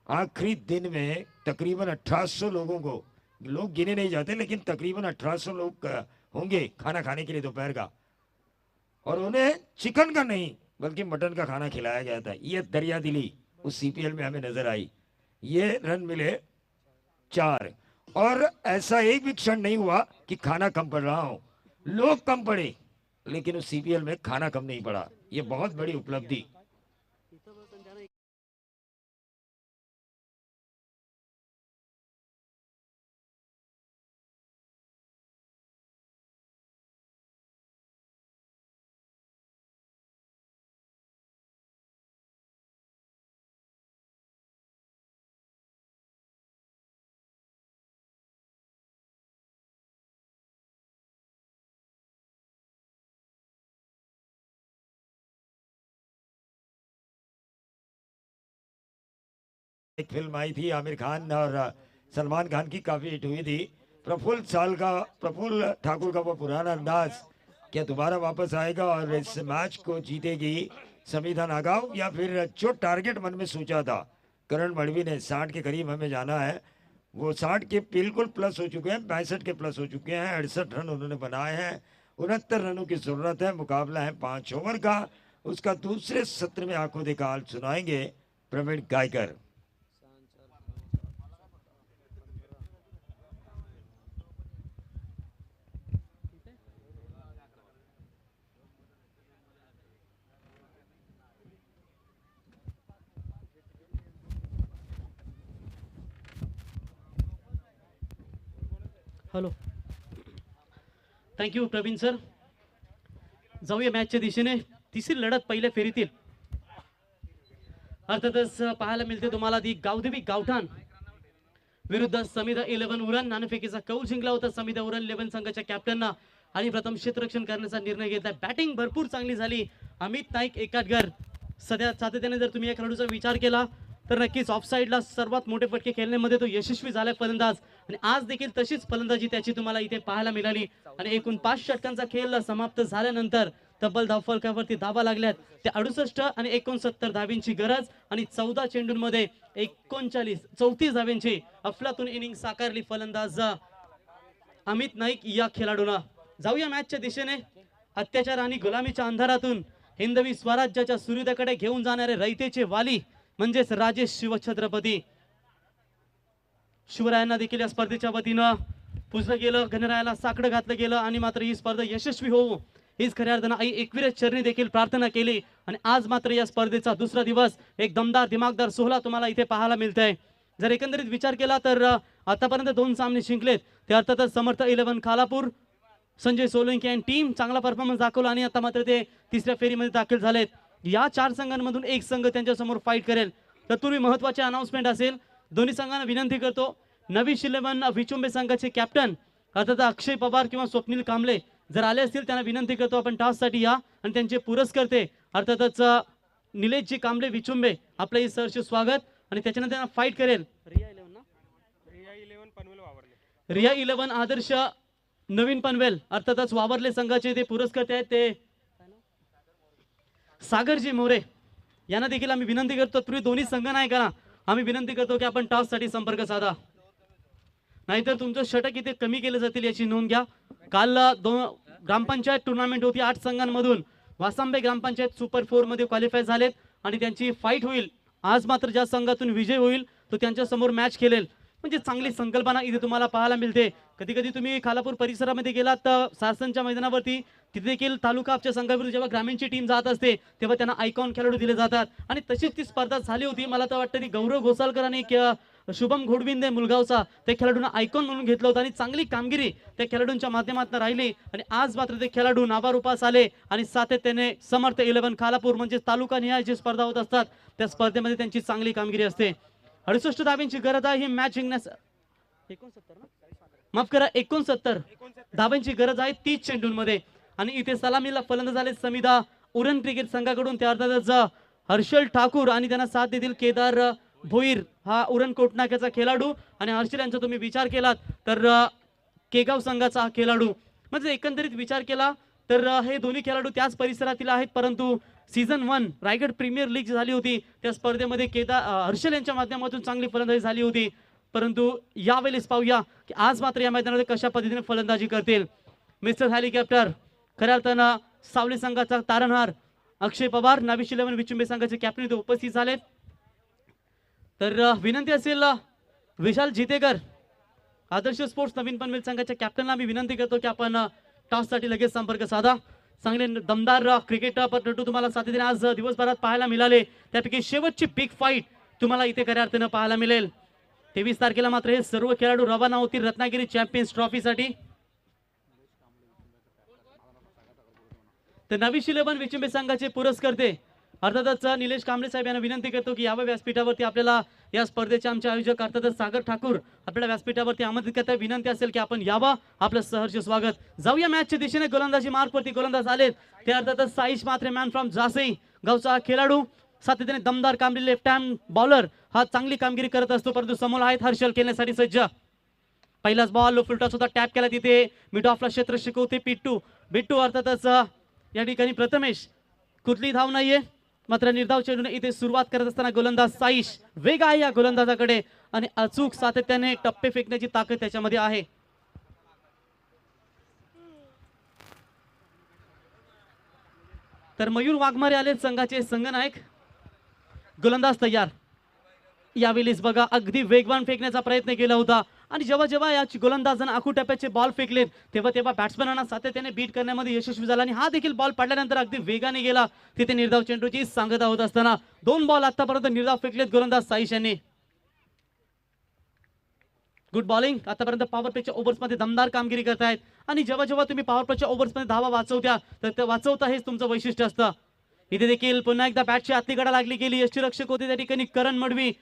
आखिरी दिन में तकरीबन 1800 लोगों को, लोग गिने नहीं जाते लेकिन तकरीबन 1800 लोग होंगे खाना खाने के लिए दोपहर का, और उन्हें चिकन का नहीं बल्कि मटन का खाना खिलाया गया था। ये दरिया दिली उस सीपीएल में हमें नजर आई। ये रन मिले 4, और ऐसा एक भी क्षण नहीं हुआ कि खाना कम पड़ रहा हो, लोग कम पड़े लेकिन उस सीपीएल में खाना कम नहीं पड़ा। ये बहुत बड़ी उपलब्धि। इथं बस संजना एक फिल्म आई थी आमिर खान और सलमान खान की, काफी हिट हुई थी। प्रफुल्ल ठाकुर का वो पुराना अंदाज क्या दोबारा वापस आएगा और इस मैच को जीतेगी संविधा नागांव, या फिर जो टारगेट मन में सोचा था करण मड़वी ने 60 के करीब हमें जाना है, वो 60 के बिल्कुल प्लस हो चुके हैं, 62 के प्लस हो चुके हैं। 68 रन उन्होंने बनाए हैं, 69 रनों की जरूरत है। मुकाबला है 5 ओवर का, उसका दूसरे सत्र में आंखों देखा हाल सुनाएंगे Praveen Gaikar. Hello, thank you Praveen sir. जाऊया मॅचच्या दिशेने. तिसरी लढत पहिल्या फेरीतील अर्थातच पाहायला मिळते तुम्हाला ती गावदेवी गावठाण विरुद्ध समिधा 11 उरण. नाणेफेकीचा कौल जिंकला होता समिधा उरण 11 संघाच्या कॅप्टनना आणि प्रथम क्षेत्ररक्षण करण्याचा निर्णय घेतला. बॅटिंग भरपूर चांगली झाली. अमित नाईक एकाटगर सध्या सातत्याने जर तुम्ही या खेळाडूचा विचार केला तर नक्कीच ऑफसाईडला सर्वात मोठे फटके खेळण्यामध्ये तो यशस्वी झालाय फलंदाज, आणि आज देखील तशीच फलंदाजी त्याची तुम्हाला इथे पाहायला मिळाली. आणि एकूण 5 षटकांचा खेळ समाप्त झाल्यानंतर तब्बल धावफलकावरती धावा लागल्यात. ते 68 आणि 69 धावींची गरज आणि 14 चेंडूंमध्ये 34 धावींची अफलातून इनिंग साकारली फलंदाज अमित नाईक या खेळाडूंना. जाऊया मॅचच्या दिशेने. अत्याचार आणि गुलामीच्या अंधारातून हिंदवी स्वराज्याच्या सूर्योदयाकडे घेऊन जाणारे रयतेचे वाली म्हणजेच राजेश शिवछत्रपती शिवरायांना देखील या स्पर्धेच्या वतीनं पूजलं गेलं, गणरायाला साकडं घातलं गेलं आणि मात्र ही स्पर्धा यशस्वी होऊ हीच खऱ्या अर्थानं आई एकविरेश चरणी देखील प्रार्थना केली. आणि आज मात्र या स्पर्धेचा दुसरा दिवस एक दमदार दिमागदार सोहळा तुम्हाला इथे पाहायला मिळतंय. जर एकंदरीत विचार केला तर आतापर्यंत 2 सामने जिंकलेत ते अर्थातच समर्थ 11 खालापूर संजय सोलंकी आणि टीम चांगला परफॉर्मन्स दाखवला आणि आता मात्र ते तिसऱ्या फेरीमध्ये दाखल झालेत. या 4 संघांमधून एक संघ त्यांच्या समोर फाईट करेल. तत्पूर्वी महत्त्वाचे अनाउन्समेंट असेल. दोन्ही संघांना विनंती करतो, नवी 11 विचुंबे संघाचे कॅप्टन अर्थात अक्षय पवार किंवा स्वप्नील कांबळे जर आले असतील त्यांना विनंती करतो आपण टॉससाठी या, आणि त्यांचे पुरस्कर्ते अर्थातच निलेशजी कांबळे विचुंबे आपलं सहर्ष स्वागत. आणि त्याच्यानंतर त्यांना फाईट करेल रिया 11 ना, रिया 11 आदर्श नवीन पनवेल अर्थातच वावरले संघाचे ते पुरस्कर्ते आहेत ते सागरजी मोरे यांना देखील आम्ही विनंती करतो. पूर्वी दोन्ही संघ नायकांना आम्ही विनंती करतो की आपण टॉससाठी संपर्क साधा. नाहीतर तुमचं षटक इथे कमी केले जातील याची नोंद घ्या. काल दोन ग्रामपंचायत टुर्नामेंट होती 8 संघांमधून. वासांबे ग्रामपंचायत सुपर 4 मध्ये क्वालिफाय झालेत आणि त्यांची फाईट होईल. आज मात्र ज्या संघातून विजय होईल तो त्यांच्या समोर मॅच खेळेल. म्हणजे चांगली संकल्पना इथे तुम्हाला पाहायला मिळते. कधी कधी तुम्ही खालापूर परिसरामध्ये गेलात तर सासनच्या मैदानावरती तिथे देखील तालुका आपच्या संघाविरुद्ध जेव्हा ग्रामीणची टीम जात असते तेव्हा त्यांना आयकॉन खेळाडू दिले जातात आणि तशीच ती स्पर्धा झाली होती. मला तर वाटतं ती गौरव घोसालकर आणि शुभम घोडविंदे मुलगावचा त्या खेळाडूंना आयकॉन म्हणून घेतलं होतं आणि चांगली कामगिरी त्या खेळाडूंच्या माध्यमातून राहिली आणि आज मात्र ते खेळाडू नावारूपास आले आणि सातत्याने समर्थ 11 खालापूर म्हणजे तालुका निहाय जी स्पर्धा होत असतात त्या स्पर्धेमध्ये त्यांची चांगली कामगिरी असते. 68 धाब्यांची गरज आहे ही मॅच जिंकण्यास. 69 ना माफ करा 69 धाब्यांची गरज आहे 30 चेंडूंमध्ये आणि इथे सलामीला फलंदाज झाले समिधा उरण क्रिकेट संघाकडून. त्या अर्थातच हर्षल ठाकूर आणि त्यांना साथ देतील केदार भोईर हा उरण कोटनाक्याचा खेळाडू आणि हर्षल यांचा तुम्ही विचार केलात तर केगाव संघाचा हा खेळाडू. म्हणजे एकंदरीत विचार केला तर हे दोन्ही खेळाडू त्याच परिसरातील आहेत परंतु सीझन 1 रायगड प्रीमियर लीग झाली होती त्या स्पर्धेमध्ये हर्षल यांच्या माध्यमातून चांगली फलंदाजी झाली होती. परंतु यावेळेस पाहूया की आज मात्र या मैदानामध्ये कशा पद्धतीने फलंदाजी करतील. मिस्टर हेलिकॉप्टर खऱ्या अर्थानं सावली संघाचा तारणहार अक्षय पवार नाविश 11 विचुंबे संघाचे कॅप्टन इथे उपस्थित झालेत. तर विनंती असेल विशाल जितेकर आदर्श स्पोर्ट्स नवीन पनवेल संघाच्या कॅप्टनला मी विनंती करतो की आपण टॉस साठी लगेच संपर्क साधा. चांगले दमदार क्रिकेटपटू तुम्हाला सातत्याने आज दिवसभरात पाहायला मिळाले. त्यापैकी शेवटची बिग फाईट तुम्हाला इथे खऱ्या अर्थानं पाहायला मिळेल. 23 तारखेला मात्र हे सर्व खेळाडू रवाना होतील रत्नागिरी चॅम्पियन्स ट्रॉफीसाठी. तर नाविश 11 विचुंबे संघाचे पुरस्कर्ते अर्थातच निलेश कांबळे साहेब यांना विनंती करतो की यावं व्यासपीठावरती आपल्याला या स्पर्धेचे आमचे आयोजक अर्थातच सागर ठाकूर आपल्याला व्यासपीठावरती आमंत्रित करता. विनंती असेल की आपण यावा आपलं सहर्ष स्वागत. जाऊया मॅचच्या दिशेने. गोलंदाजी मार्कवरती गोलंदाज आलेत ते अर्थातच साईश मात्रे मॅन फ्रॉम जासई गावचा खेळाडू सातत्याने दमदार कामगिरी लेफ्ट हँड बॉलर हा चांगली कामगिरी करत असतो परंतु समोर आहेत हर्षल खेळण्यासाठी सज्ज. पहिलाच बॉल फुलटॉस होता टॅप केला तिथे मिड ऑफला क्षेत्र शिकवते बिट्टू अर्थातच या ठिकाणी प्रथमेश कुठली धाव नाहीये मात्र निर्धाव चेंडूने इथे सुरुवात करत असताना गोलंदाज साईश वेग आहे या गोलंदाजाकडे आणि अचूक सातत्याने टप्पे फेकण्याची ताकद त्याच्यामध्ये आहे. तर मयूर वाघमारे आले संघाचे संघनायक. गोलंदाज तयार. यावेळेस बघा अगदी वेगवान फेकण्याचा प्रयत्न केला होता आणि जेव्हा जेव्हा या गोलंदाजांना आखू टप्प्याचे बॉल फेकलेत तेव्हा बॅट्समॅनांना सातत्याने बीट करण्यामध्ये यशस्वी झाला आणि हा देखील बॉल पडल्यानंतर अगदी वेगाने गेला. तिथे निर्धाव चेंडूची सांगता होत असताना 2 बॉल आतापर्यंत निर्धाव फेकलेत गोलंदाज साईश यांनी. Good bowling. आतापर्यंत पॉवर प्लेच्या ओव्हर्समध्ये दमदार कामगिरी करतायत आणि जेव्हा जेव्हा तुम्ही पॉवर प्लेच्या ओव्हर्समध्ये धावा वाचवत्या तर ते वाचवता हेच तुमचं वैशिष्ट्य असतं. इथे देखील पुन्हा एकदा बॅटची आतली कडा लागली गेली. यष्टीरक्षक होते त्या ठिकाणी करण मडवी.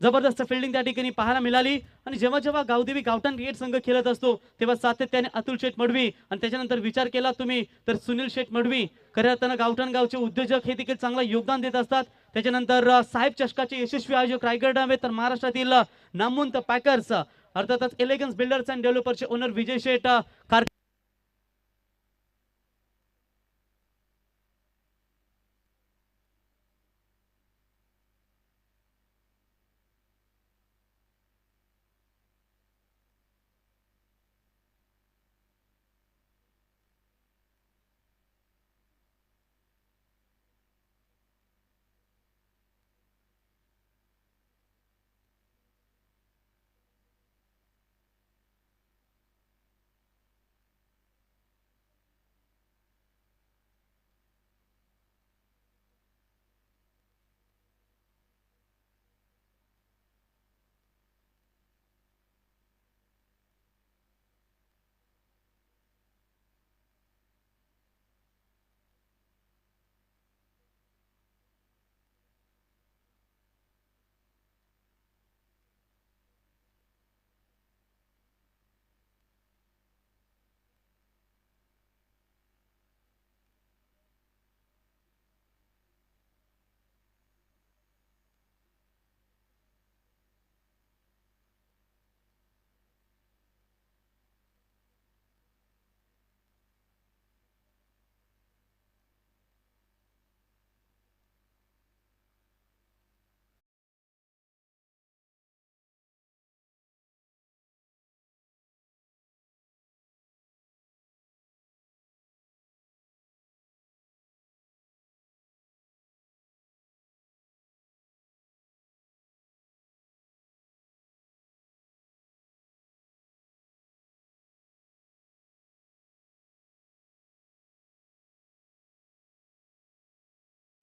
जबरदस्त फिल्डिंग त्या ठिकाणी पाहायला मिळाली आणि जेव्हा जेव्हा गावदेवी गावठाण क्रिकेट संघ खेळत असतो तेव्हा सातत्याने अतुल शेठ मडवी आणि त्याच्यानंतर विचार केला तुम्ही तर सुनील शेठ मडवी खऱ्या अर्थानं गावठाण गावचे उद्योजक हे देखील चांगलं योगदान देत असतात. त्याच्यानंतर साहेब चषकाचे यशस्वी आयोजक रायगड नव्हे तर महाराष्ट्रातील नामवंत पॅकर्स अर्थातच एलिगन्स बिल्डर्स अँड डेव्हलपर्सचे owner Vijay Sheth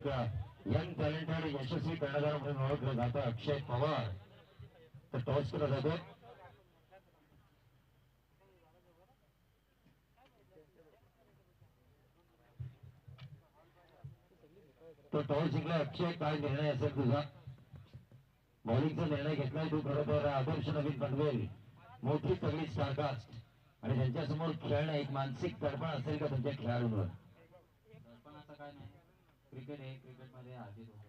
young talented यशस्वी कर्णधार म्हणून ओळखलं जातं अक्षय पवार. तर टॉस केला जातो. तो टॉस जिंकला. अक्षय, काय निर्णय असेल तुझा? बॉलिंगचा निर्णय घेतलाय तू. खरं तर आदर्श नवीन पनवेल मोठी सगळी स्टारकास्ट आणि त्यांच्यासमोर खेळणं एक मानसिक तडफण असेल का तुमच्या खेळाडूंवर? दडपणाचं काय नाही. क्रिकेट आहे, क्रिकेटमध्ये हारजीत होतो.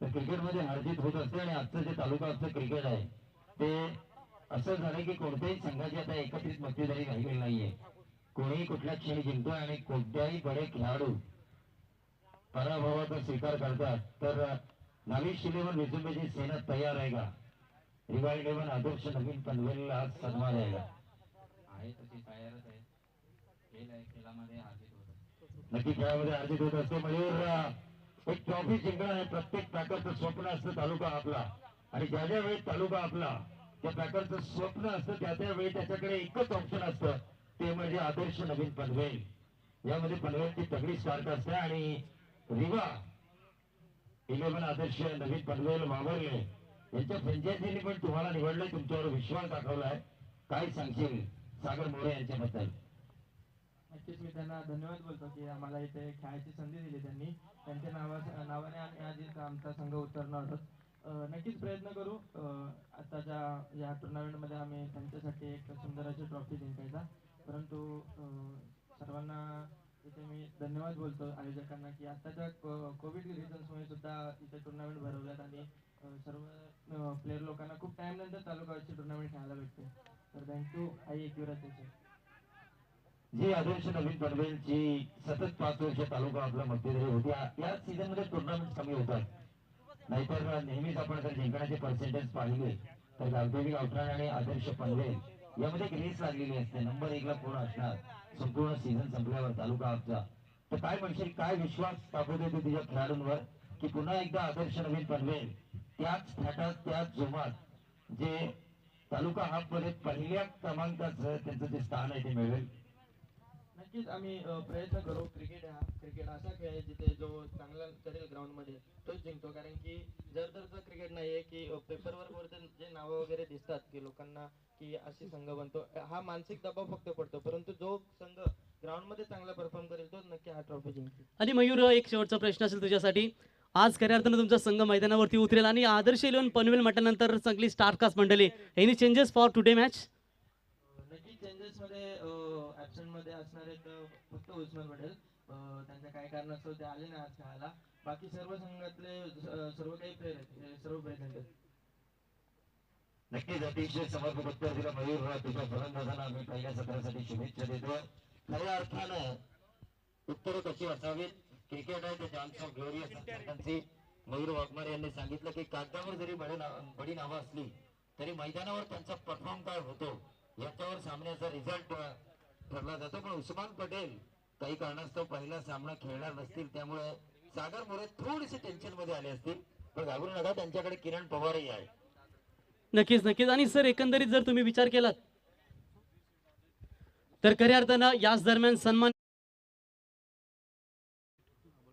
तर क्रिकेटमध्ये हारजीत होत असते आणि आजचं जे तालुका आजचं क्रिकेट आहे ते असं झालं की कोणत्याही संघाची आता एकत्रित मक्तेदारी राहिलेली नाहीये. कोणीही कुठल्या क्षणी जिंकतोय आणि कोणत्याही बडे खेळाडू पराभवाचा स्वीकार करतात. तर नाविश इलेव्हन विजुंबेची सेना तयार आहे का? रिवाय इलेव्हन आदर्श नवीन पनवेलला आज सन्मान आहे का? आहे तशी तयारच आहे. खेळ आहे, खेळामध्ये हारजीत होतो. नक्की खेळामध्ये अर्जित होत असते. मयूर, एक ट्रॉफी जिंकणं हे प्रत्येक पॅकरचं स्वप्न असतं. तालुका आपला, आणि ज्या ज्या वेळी तालुका आपला त्या पॅकरचं स्वप्न असतं त्या त्यावेळी त्याच्याकडे एकच ऑप्शन असतं, ते म्हणजे आदर्श नवीन पनवेल. यामध्ये पनवेलची तगडी स्टार्ट असते आणि रिवा इलेव्हन आदर्श नवीन पनवेल वावरले यांच्या फ्रँचायझीने पण तुम्हाला निवडलंय, तुमच्यावर विश्वास दाखवलाय. काय सांगशील सागर मोरे यांच्याबद्दल? नक्कीच मी त्यांना धन्यवाद बोलतो की आम्हाला इथे खेळायची संधी दिली त्यांनी. त्यांच्या नावाने आम्ही आज इथं आमचा संघ उतरणार आहोत. नक्कीच प्रयत्न करू आताच्या या टुर्नामेंटमध्ये आम्ही त्यांच्यासाठी एक सुंदर अशी ट्रॉफी जिंकायचा. परंतु सर्वांना इथे मी धन्यवाद बोलतो आयोजकांना की आत्ताच्या कोविड रिझन्समुळे सुद्धा इथे टुर्नामेंट भरवल्यात आणि सर्व प्लेयर लोकांना खूप टाइम नंतर तालुकाची टुर्नामेंट खेळायला भेटते. तर थँक्यू आई एकविराज जी आदर्श नवीन पनवेलची सतत 5 वर्ष तालुका आपला मक्तेदारी होती. या सीझन मध्ये टुर्नामेंट कमी होतात, नाहीतर नेहमीच आपण जर जिंकण्याचे पर्सेंटेज पाहिले तर गावदेवी गावठाण आणि आदर्श पनवेल यामध्ये एक रेस लागलेली असते. नंबर 1 ला कोण असणार संपूर्ण सीझन संपल्यावर तालुका आपचा. तर काय म्हणशील, काय विश्वास दाखवते तू तुझ्या खेळाडूंवर की पुन्हा एकदा आदर्श नवीन पनवेल त्याच थाटात त्याच जोमात जे तालुका हाफ मध्ये पहिल्या क्रमांकाचं त्यांचं जे स्थान आहे ते मिळवेल? नक्कीच आम्ही प्रयत्न करू. क्रिकेट असा खेळ आहे जिथे जो चांगला करेल ग्राउंडमध्ये तोच जिंकतो. कारण की जर क्रिकेट नाही आहे की पेपरवर जे नावं वगैरे दिसतात की लोकांना की अशी संघ बनतो, हा मानसिक दबाव फक्त पडतो. परंतु जो संघ ग्राउंडमध्ये चांगला परफॉर्म करेल तोच नक्की हा ट्रॉफी जिंकेल. आणि मयूर, एक शेवटचा प्रश्न असेल तुझ्यासाठी. आज खऱ्या अर्थानं तुमचा संघ मैदानावरती उतरेल आणि आदर्श इलेव्हन पनवेल म्हटल्यानंतर चांगली स्टारकास्ट मंडळी. Any changes for today match? नक्की चेंजेस मध्ये ऍब्सेंट मध्ये असणार आहेत फक्त उस्मान पटेल. त्यांच्या काही कारणास्तव ते आले नाही आज खेळायला. बाकी सर्व संघातले सर्व काही प्लेयर आहेत, सर्व प्रेझेंट आहेत. नक्कीच अतिशय समर्पक उत्तर दिलं मयूर. तुझ्या फलंदाजांना आम्ही पहिल्या सत्रासाठी शुभेच्छा देतो. खऱ्या अर्थानं उत्तरं कशी असावीत, क्रिकेट आहे ते चान्स ऑफ ग्लोरियस असतात. मयूर वाघमारे यांनी सांगितलं की कागदावर जरी बडी नावं असली तरी मैदानावर त्यांचा परफॉर्म काय होतो याच्यावर सामन्याचा रिझल्ट ठरला जातो. पण उस्मान पटेल काही कारणास्तव पहिला सामना खेळणार नसतील, त्यामुळे सागर मोरे थोडीशी टेन्शन मध्ये आले असतील. पण घाबरू नका, त्यांच्याकडे किरण पवारही आहे. नक्कीच नक्कीच. आणि सर, एकंदरीत जर तुम्ही विचार केलात तर खऱ्या अर्थानं याच दरम्यान सन्मान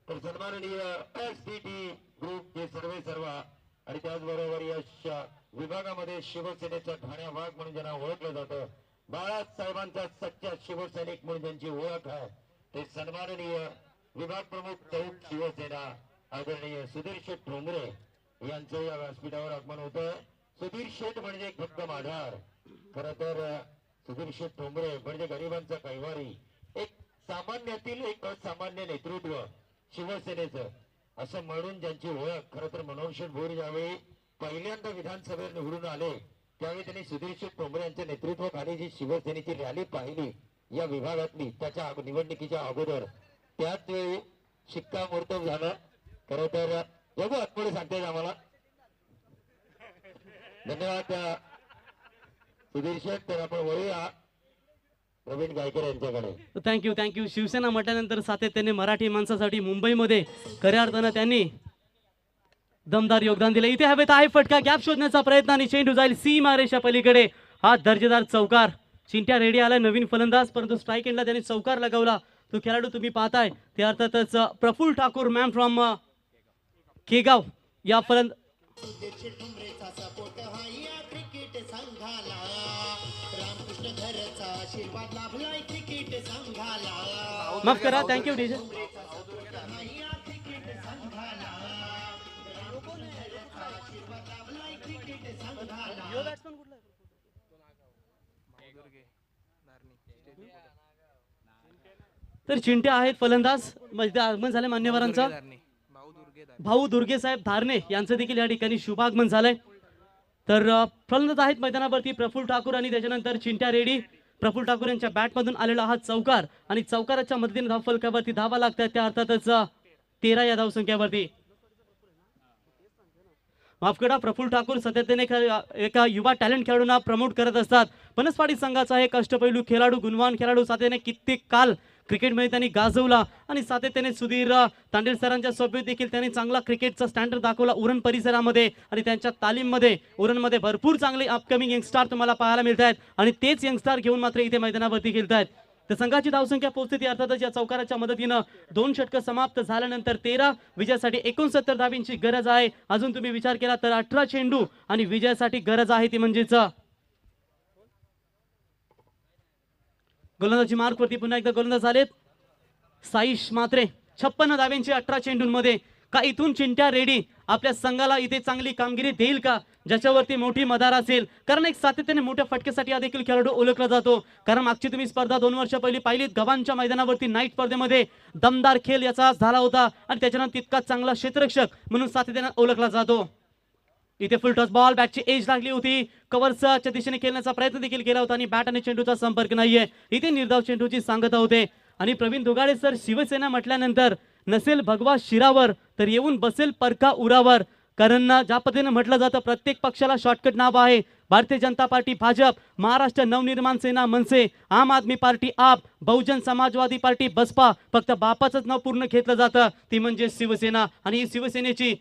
तर सन्माननीय एसडीटी ग्रुप हे सर्व आणि त्याचबरोबर या विभागामध्ये शिवसेनेचा ठाण्या वाघ म्हणून ज्यांना ओळखलं जातं, बाळासाहेबांचा सच्चा शिवसैनिक म्हणून ज्यांची ओळख आहे, ते सन्माननीय विभाग प्रमुख चौक शिवसेना आदरणीय सुधीर शेठ ठोंबरे यांचं या व्यासपीठावर आगमन होतं. सुधीर शेठ म्हणजे एक भक्कम आधार. खरं तर सुधीर शेठ ठोंबरे म्हणजे गरिबांचा कैवारी, एक सामान्यातील एक असामान्य नेतृत्व शिवसेनेचं असं म्हणून ज्यांची ओळख. खरं तर मनोहर शेठ भोर ज्यावेळी पहिल्यांदा विधानसभेत निवडून आले त्यावेळी त्यांनी सुधीर शेठ ठोंबरे यांच्या नेतृत्वाखाली जी शिवसेनेची रॅली पाहिली या विभागातली त्याच्या निवडणुकीच्या अगोदर, त्याच वेळी शिक्कामोर्तब झालं. खरं तर बघू आतमध्ये सांगते आम्हाला. धन्यवाद सुधीर शेठ. तर आपण वळूया प्रवीण गायकर यांच्याकडे. थँक्यू. शिवसेना म्हटल्यानंतर सातत्याने मराठी माणसासाठी मुंबईमध्ये खऱ्या अर्थानं त्यांनी दमदार योगदान दिले. इथे हवेत आहे फटका, गॅप शोधण्याचा प्रयत्न आणि चेंडू जाईल सीमारेषा पलीकडे. हा दर्जेदार चौकार. चिंट्या रेडी आला नवीन फलंदाज, परंतु स्ट्राईक एंडला त्यांनी चौकार लगावला. तो खेळाडू तुम्ही पाहताय ते अर्थातच प्रफुल्ल ठाकूर मॅम फ्रॉम केगाव या फलंद माफ करा, थँक्यू डीजे. तर चिंट्या आहेत फलंदाज. म्हणजे आगमन झालं मान्यवरांचा. भाऊ दुर्गे साहेब धारणे यांचं देखील या ठिकाणी शुभागमन झालंय. तर फलंदाज आहेत मैदानावरती प्रफुल्ल ठाकूर आणि त्याच्यानंतर चिंट्या रेडी. प्रफुल्ल ठाकूर यांच्या बॅटमधून आलेला हा चौकार आणि चौकाराच्या मदतीने धावफलकावरती धावा लागतात त्या अर्थातच 13 या धावसंख्येवरती. माफ करा, प्रफुल्ल ठाकूर सातत्याने एका युवा टॅलेंट खेळाडूंना प्रमोट करत असतात. बनसवाडी संघाचा एक अष्टपैलू खेळाडू, गुणवान खेळाडू, सातत्याने कित्येक काल क्रिकेटमध्ये त्यांनी गाजवला आणि सातत्याने सुधीर तांडेल सरांच्या सोबत देखील त्यांनी चांगला क्रिकेटचा स्टँडर्ड दाखवला उरण परिसरामध्ये आणि त्यांच्या तालीममध्ये. उरणमध्ये भरपूर चांगले अपकमिंग यंगस्टार तुम्हाला पाहायला मिळत आहेत आणि तेच यंगस्टार घेऊन मात्र इथे मैदानावरती खेळत आहेत. तर संघाची धावसंख्या पोहोचते ती अर्थातच या चौकाराच्या मदतीनं 2 षटकं समाप्त झाल्यानंतर 13 विजयासाठी 69 धावींची गरज आहे. अजून तुम्ही विचार केला तर 18 चेंडू आणि विजयासाठी गरज आहे ती म्हणजेच गोलंदाजी मार्कवरती पुन्हा एकदा गोलंदाज झालेत साईश मात्रे. 56 धाव्यांची 18 चेंडूंमध्ये. का इथून चिंट्या रेडी आपल्या संघाला इथे चांगली कामगिरी देईल का, ज्याच्यावरती मोठी मदार असेल. कारण एक सातत्याने मोठ्या फटकेसाठी हा देखील खेळाडू ओळखला जातो. कारण मागची तुम्ही स्पर्धा 2 वर्ष पहिली पाहिलीत गव्हाणच्या मैदानावरती नाईट स्पर्धेमध्ये दमदार खेळ याचा झाला होता आणि त्याच्यानंतर तितकाच चांगला क्षेत्ररक्षक म्हणून सातत्याने ओळखला जातो. इथे फुल टॉस बॉल, बॅटची एज लागली होती, कव्हरच्या दिशेने खेळण्याचा प्रयत्न देखील केला होता आणि बॅट आणि चेंडूचा संपर्क नाहीये. इथे निर्धाव चेंडूची सांगता होते आणि प्रवीण दुगाडे सर शिवसेना म्हटल्यानंतर नसेल भगवा शिरावर तर येऊन बसेल परका उरावर. कारण ज्या पद्धतीने म्हटलं जातं प्रत्येक पक्षाला शॉर्टकट नाव आहे. भारतीय जनता पार्टी भाजप, महाराष्ट्र नवनिर्माण सेना मनसे, आम आदमी पार्टी आप, बहुजन समाजवादी पार्टी बसपा. फक्त बापाचंच नाव पूर्ण घेतलं जातं ती म्हणजे शिवसेना. आणि ही शिवसेनेची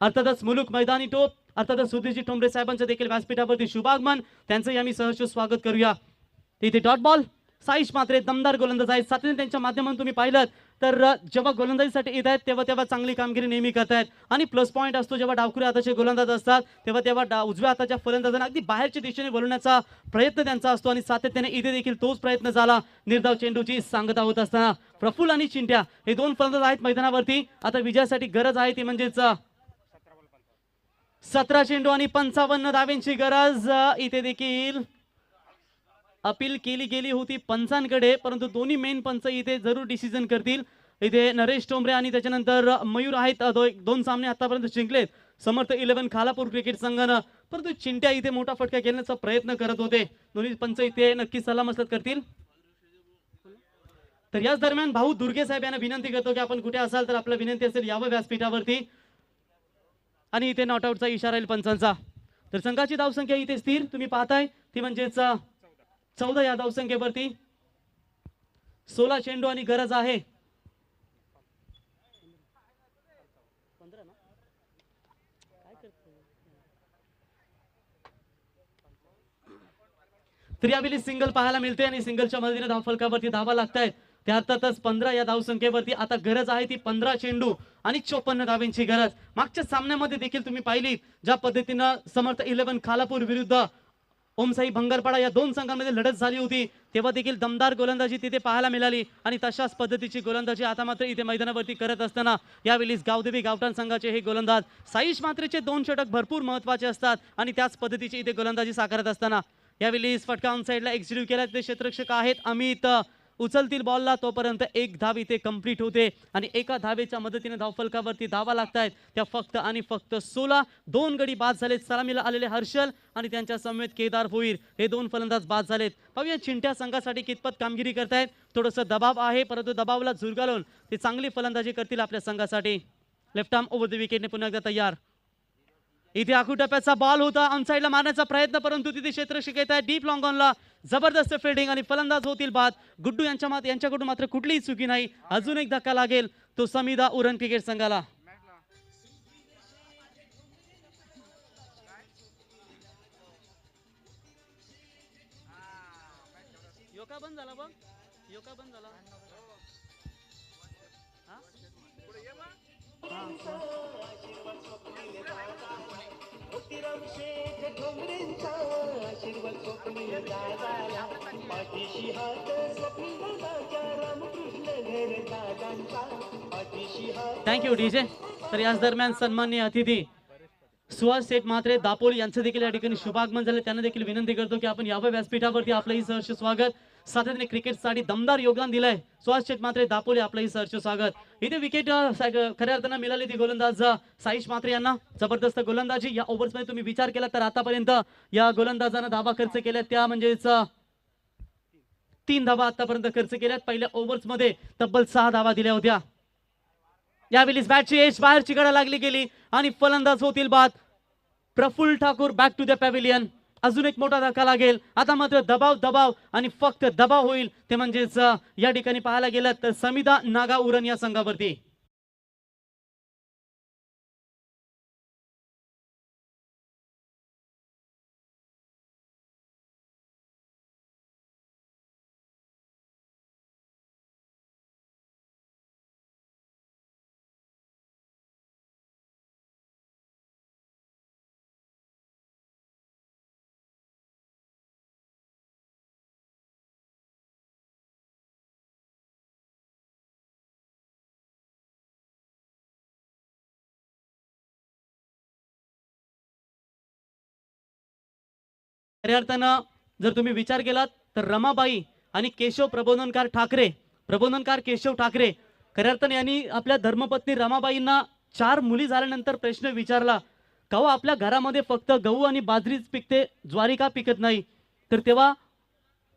अर्थातच मुलुक मैदानी टोप अर्थातच सुधीरजी ठोंबरे साहेबांचं देखील व्यासपीठावरती शुभागमन. त्यांचंही आम्ही सहर्ष स्वागत करूया. तिथे डॉट बॉल, साईश मात्रे दमदार गोलंदाज आहेत. सातत्याने त्यांच्या माध्यमातून तुम्ही पाहिलं तर जेव्हा गोलंदाजीसाठी येत आहेत तेव्हा चांगली कामगिरी नेहमी करतायत आणि प्लस पॉईंट असतो जेव्हा डावखुऱ्या हाताचे गोलंदाज असतात तेव्हा उजव्या हाताच्या फलंदाजांना अगदी बाहेरच्या दिशेने बोलवण्याचा प्रयत्न त्यांचा असतो आणि सातत्याने इथे देखील तोच प्रयत्न झाला. निर्धाव चेंडूची सांगता होत असताना प्रफुल्ल आणि चिंट्या हे 2 फलंदाज आहेत मैदानावरती. आता विजयासाठी गरज आहे ती म्हणजेच 17 चेंडू आणि 55 धाव्यांची गरज. इथे देखील अपील केली गेली होती पंचांकडे, परंतु दोन्ही मेन पंच इथे जरूर डिसिजन करतील. इथे नरेश टोंबरे आणि त्याच्यानंतर मयूर आहेत. 2 सामने आतापर्यंत जिंकलेत समर्थ 11 खालापूर क्रिकेट संघानं. परंतु चिंट्या इथे मोठा फटका खेळण्याचा प्रयत्न करत होते. दोन्ही पंच इथे नक्की सलामसलत करतील. तर याच दरम्यान भाऊ दुर्गे साहेब यांना विनंती करतो की आपण कुठे असाल तर आपला विनंती असेल यावं व्यासपीठावरती. आणि इथे नॉट आउटचा इशारा येईल पंचांचा. तर संघाची धावसंख्या इथे स्थिर तुम्ही पाहताय ती म्हणजेच 14 या धावसंख्येवरती. 16 चेंडू आणि गरज आहे तर यावेळी सिंगल पाहायला मिळते आणि सिंगलच्या मदतीने धावफलकावरती धावा लागतायत. त्या अर्थातच 15 या धावसंख्येवरती आता गरज आहे ती 15 चेंडू आणि 54 धाव्यांची गरज. मागच्या सामन्यामध्ये देखील तुम्ही पाहिली ज्या पद्धतीनं समर्थ 11 खालापूर विरुद्ध ओमसाई भंगारपाडा या 2 संघांमध्ये लढत झाली होती तेव्हा देखील दमदार गोलंदाजी तिथे पाहायला मिळाली आणि तशाच पद्धतीची गोलंदाजी आता मात्र इथे मैदानावरती करत असताना यावेळी गावदेवी गावठाण संघाचे हे गोलंदाज साईश मात्रेचे 2 षटक भरपूर महत्वाचे असतात आणि त्याच पद्धतीची इथे गोलंदाजी साकारत असताना यावेळी फटका ऑन साईडला एक्झिक्यूट केला. ते क्षेत्ररक्षक आहेत अमित. उचलतील बॉलला तोपर्यंत 1 धाव इथे कंप्लीट होते आणि एका धावेच्या मदतीने धावफलकावरती धावा लागतायत त्या फक्त आणि फक्त 16. 2 गडी बाद झालेत. सलामीला आलेले हर्षल आणि त्यांच्या समवेत केदार भोईर हे 2 फलंदाज बाद झालेत. पाहूया चिंट्या संघासाठी कितपत कामगिरी करतायत. थोडंसं दबाव आहे परंतु दबावाला झुरगाळून ते चांगली फलंदाजी करतील आपल्या संघासाठी. लेफ्ट आर्म ओव्हर द विकेटने पुन्हा एकदा तयार. इथे आखू टप्प्याचा बॉल होता ऑनसाइडला मारण्याचा प्रयत्न परंतु तिथे क्षेत्ररक्षक येत आहे डीप लॉंग ऑनला. जबरदस्त फिल्डिंग आणि फलंदाज होतील बाद. गुड्डू यांच्याकडून मात्र कुठलीही चुकी नाही. अजून एक धक्का लागेल तो समीदा उरण क्रिकेट संघाला. योका बंद झाला बघ, योका बंद झाला. Thank you DJ. तर याच दरम्यान सन्माननीय अतिथी सुहास शेठ म्हात्रे दापोली यांचं देखील या ठिकाणी शुभागमन झाले. त्यांना देखील विनंती करतो की आपण यावं व्यासपीठावरती. आपलंही सहर्ष स्वागत. सातत्याने क्रिकेटसाठी दमदार योगदान दिलंय सुहास शेठ म्हात्रे दापोली. आपलंही सहर्ष स्वागत. इथे विकेट खऱ्या अर्थानं मिळाली ती गोलंदाज साईश म्हात्रे यांना. जबरदस्त गोलंदाजी. या ओव्हर्स मध्ये तुम्ही विचार केला तर आतापर्यंत या गोलंदाजानं धाबा खर्च केल्या त्या म्हणजेच 3 धाबा आतापर्यंत खर्च केल्यात. पहिल्या ओव्हर्स मध्ये तब्बल 6 धाबा दिल्या होत्या. यावेळीच बॅटची एज बाहेरची कडा लागली गेली आणि फलंदाज होतील बाद. Prafull Thakur back to the pavilion. अजून एक मोठा धक्का लागेल. आता मात्र दबाव आणि फक्त दबाव होईल ते म्हणजेच या ठिकाणी पाहायला गेलं तर समिधा नागा उरण या संघावरती. खऱ्या अर्थानं जर तुम्ही विचार केलात तर रमाबाई आणि केशव प्रबोधनकार केशव ठाकरे खऱ्या अर्थाने यांनी आपल्या धर्मपत्नी रमाबाईंना 4 मुली झाल्यानंतर प्रश्न विचारला का हो आपल्या घरामध्ये फक्त गहू आणि बाजरीच पिकते, ज्वारी का पिकत नाही? तर तेव्हा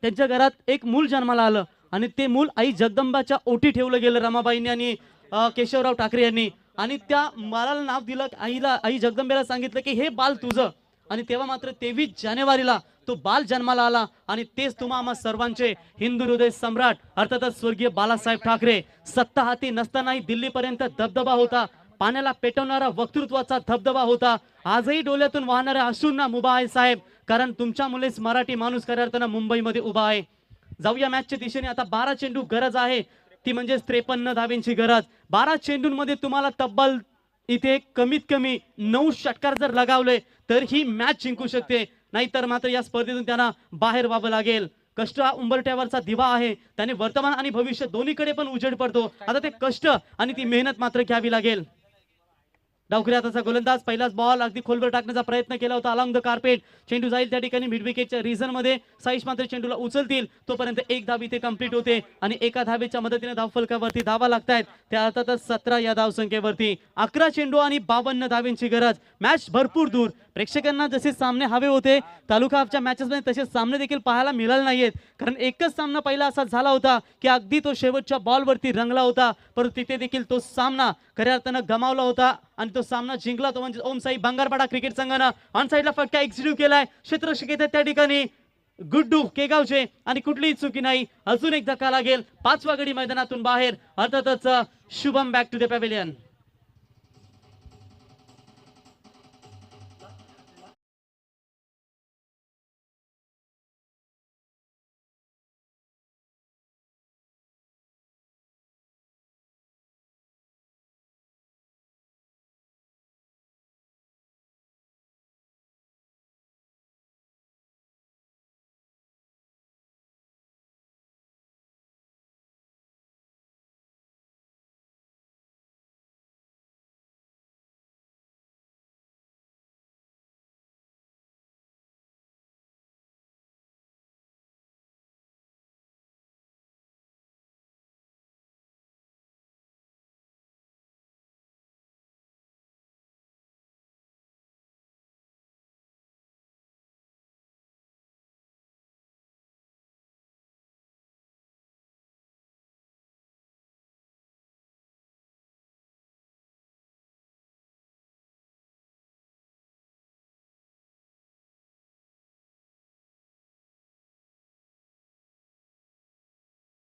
त्यांच्या घरात एक मूल जन्माला आलं आणि ते मूल आई जगदंबाच्या ओटी ठेवलं गेलं रमाबाईंनी आणि केशवराव ठाकरे यांनी. आणि त्या बाळाला नाव दिलं. आई जगदंबेला सांगितलं की हे बाल तुझं. आणि तेव्हा मात्र 23 जानेवारीला तो बाल जन्माला आला. आणि तेच तुम्हा आम्हा सर्वांचे हिंदू हृदय सम्राट अर्थातच स्वर्गीय बाळासाहेब ठाकरे. सत्ता हाती नसतानाही दिल्लीपर्यंत दबदबा होता. पाण्याला पेटवणारा वक्तृत्वाचा धबधबा होता. आजही डोळ्यातून वाहणाऱ्या अश्रूंना मुभा आहे साहेब, कारण तुमच्या मुलेच मराठी माणूस खऱ्या अर्थानं मुंबईमध्ये उभा आहे. जाऊया मॅचच्या दिशेने. आता 12 चेंडू गरज आहे ती म्हणजे 53 धावेंची गरज. 12 चेंडूंमध्ये तुम्हाला तब्बल इथे कमीत कमी 9 षटकार जर लगावले तर ही मॅच जिंकू शकते. नाहीतर मात्र या स्पर्धेतून त्यांना बाहेर व्हावं लागेल. कष्ट हा उंबरठ्यावरचा दिवा आहे. त्याने वर्तमान आणि भविष्य दोन्हीकडे पण उजेड पडतो. आता ते कष्ट आणि ती मेहनत मात्र घ्यावी लागेल. डावखुरी हाताचा गोलंदाज. पहिलाच बॉल अगदी खोलवर टाकण्याचा प्रयत्न केला होता अलॉंग द कार्पेट. चेंडू जाईल त्या ठिकाणी मिड विकेटच्या रिझन मध्ये. साईश मात्र चेंडूला उचलतील तोपर्यंत एक धाव इथे कंप्लीट होते आणि एका धावेच्या मदतीने धावफलकावरती धावा लागतायत त्या अर्थातच 17 या धावसंख्येवरती. 11 चेंडू आणि 52 धावेंची गरज. मॅच भरपूर दूर. प्रेक्षकांना जसे सामने हवे होते तालुकाच्या मॅचेस मध्ये तसे सामने देखील पाहायला मिळाले नाहीयेत. कारण एकच सामना पहिला असा झाला होता की अगदी तो शेवटच्या बॉलवरती रंगला होता, परंतु तिथे देखील तो सामना खऱ्या अर्थानं गमावला होता आणि तो सामना जिंकला तो म्हणजे ओम साई बंगारपाडा क्रिकेट संघानं. ऑन साईडला फटका एक्झिक्यूट केलाय. क्षेत्ररक्षक त्या ठिकाणी गुड्डू केगावचे आणि कुठलीही चुकी नाही. अजून एक धक्का लागेल. 5वा गडी मैदानातून बाहेर. अर्थातच Shubham back to the pavilion.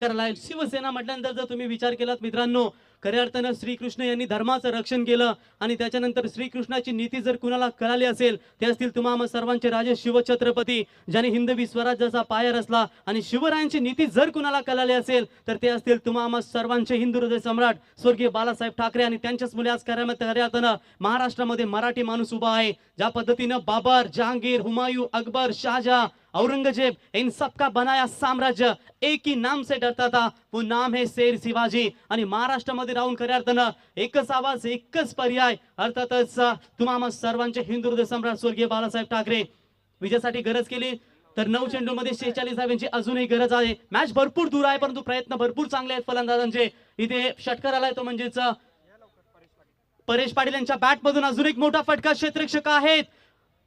Shivsena म्हटल्यानंतर जर तुम्ही विचार केलात मित्रांनो खऱ्या अर्थानं श्रीकृष्ण यांनी धर्माचं रक्षण केलं आणि त्याच्यानंतर श्रीकृष्णाची नीती जर कुणाला कळाली असेल ते असतील तुम्हा सर्वांचे राजे शिवछत्रपती, ज्याने हिंदवी स्वराज्याचा पाया रचला. आणि शिवरायांची नीती जर कुणाला कळाली असेल तर ते असतील तुम्हा सर्वांचे हिंदू हृदय सम्राट स्वर्गीय बाळासाहेब ठाकरे. आणि त्यांच्याच मुले आज खऱ्या अर्थानं महाराष्ट्रामध्ये मराठी माणूस उभा आहे. ज्या पद्धतीनं बाबर, जहांगीर, हुमायूं, अकबर, शाहजहां, औरंगजेब इन सबका बनाया साम्राज्य, एक ही नाम से डरता था, वो नाम है शेर शिवाजी. आणि महाराष्ट्रामध्ये राहून खऱ्या अर्थानं एकच आवाज, एकच पर्याय, अर्थातच तुम्हा सर्वांचे हिंदू हृदय सम्राट स्वर्गीय बाळासाहेब ठाकरे. विजयासाठी गरज केली तर 9 चेंडूमध्ये 46 धावांची अजूनही गरज आहे. मॅच भरपूर दूर आहे परंतु प्रयत्न भरपूर चांगले आहेत फलंदाजांचे. इथे षटकार आलाय तो म्हणजेच परेश पाटील यांच्या बॅट मधून अजून एक मोठा फटका. क्षेत्ररक्षक आहेत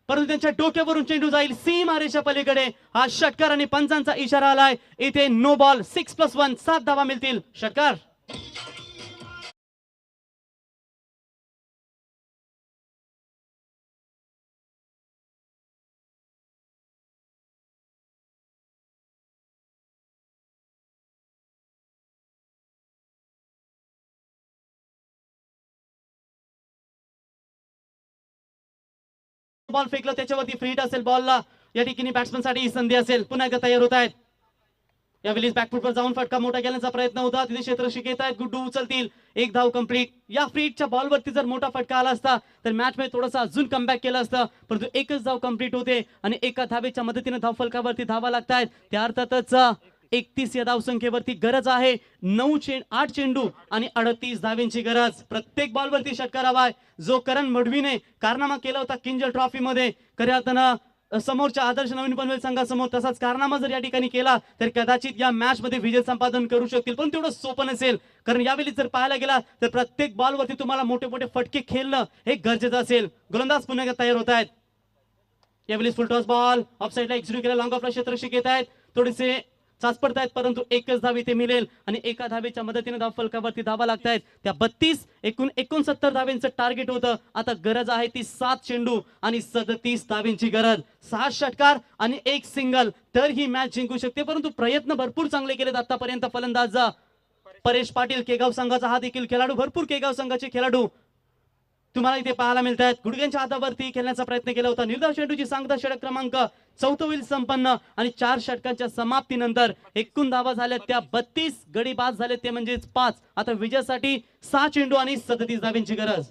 परंतु त्यांच्या डोक्यावरून चेंडू जाईल सीमारेषा पलीकडे. हा षटकार आणि पंचांचा इशारा आलाय. इथे नो बॉल, 6+1, 7 धावा मिळतील. षटकार. बॉल फेकला त्याच्यावरती फ्रीट असेल बॉलला. या ठिकाणी बॅट्समन साठी ही संधी असेल. पुन्हा एकदा तयार होत आहेत. यावेळी बॅकफुटवर जाऊन फटका मोठा केल्याचा प्रयत्न होता. तिथे क्षेत्ररक्षक येत आहेत. गुड्डू उचलतील. एक धाव कंप्लीट. या फ्रीटच्या बॉलवरती जर मोठा फटका आला असता तर मॅच मध्ये थोडासा अजून कमबॅक केलं असतं परंतु एकच धाव कंप्लीट होते आणि एका धावेच्या मदतीने धाव फलकावरती धावा लागतायत. त्या अर्थातच 31 या धावसंख्येवरती गरज आहे. 8 चेंडू आणि 38 धावेंची गरज. प्रत्येक बॉलवरती षटकार हवाय. जो करण मडवीने कारनामा केला होता किंजल ट्रॉफी मध्ये खऱ्या अर्थानं समोरच्या आदर्श नवीन पनवेल संघासमोर तसाच कारनामा जर या ठिकाणी केला तर कदाचित या मॅच मध्ये विजय संपादन करू शकतील पण तेवढं सोपं नसेल. कारण यावेळी जर पाहायला गेला तर प्रत्येक बॉलवरती तुम्हाला मोठे मोठे फटके खेळणं हे गरजेचं असेल. गोलंदाज पुन्हा एकदा तयार होत आहेत. यावेळी फुल टॉस बॉल ऑफ साइडला एक्झिक्यूट केला. लॉंग ऑफला क्षेत्ररक्षक येत आहेत. थोडेसे चाच पडतायत परंतु एकच धाव इथे मिळेल आणि एका धावेच्या मदतीने धाव फलकावरती धावा लागतायत. त्या 32 एकूण 69 धावेंचं टार्गेट होतं. आता गरज आहे ती 7 चेंडू आणि 37 धावेंची गरज. 6 षटकार आणि 1 सिंगल तर ही मॅच जिंकू शकते परंतु प्रयत्न भरपूर चांगले केलेत आतापर्यंत फलंदाज परेश पाटील केगाव संघाचा हा देखील खेळाडू. भरपूर केगाव संघाचे खेळाडू तुम्हाला इथे पाहायला मिळत आहेत. गुडघ्यांच्या हातावरती खेळण्याचा प्रयत्न केला होता. निर्धाव चेंडूची सांगता षटक क्रमांक 14 होईल संपन्न आणि 4 षटकांच्या समाप्तीनंतर एकूण धावा झाल्या त्या 32. गडी बाद झाले ते म्हणजेच 5. आता विजयासाठी 6 चेंडू आणि 37 धावेंची गरज.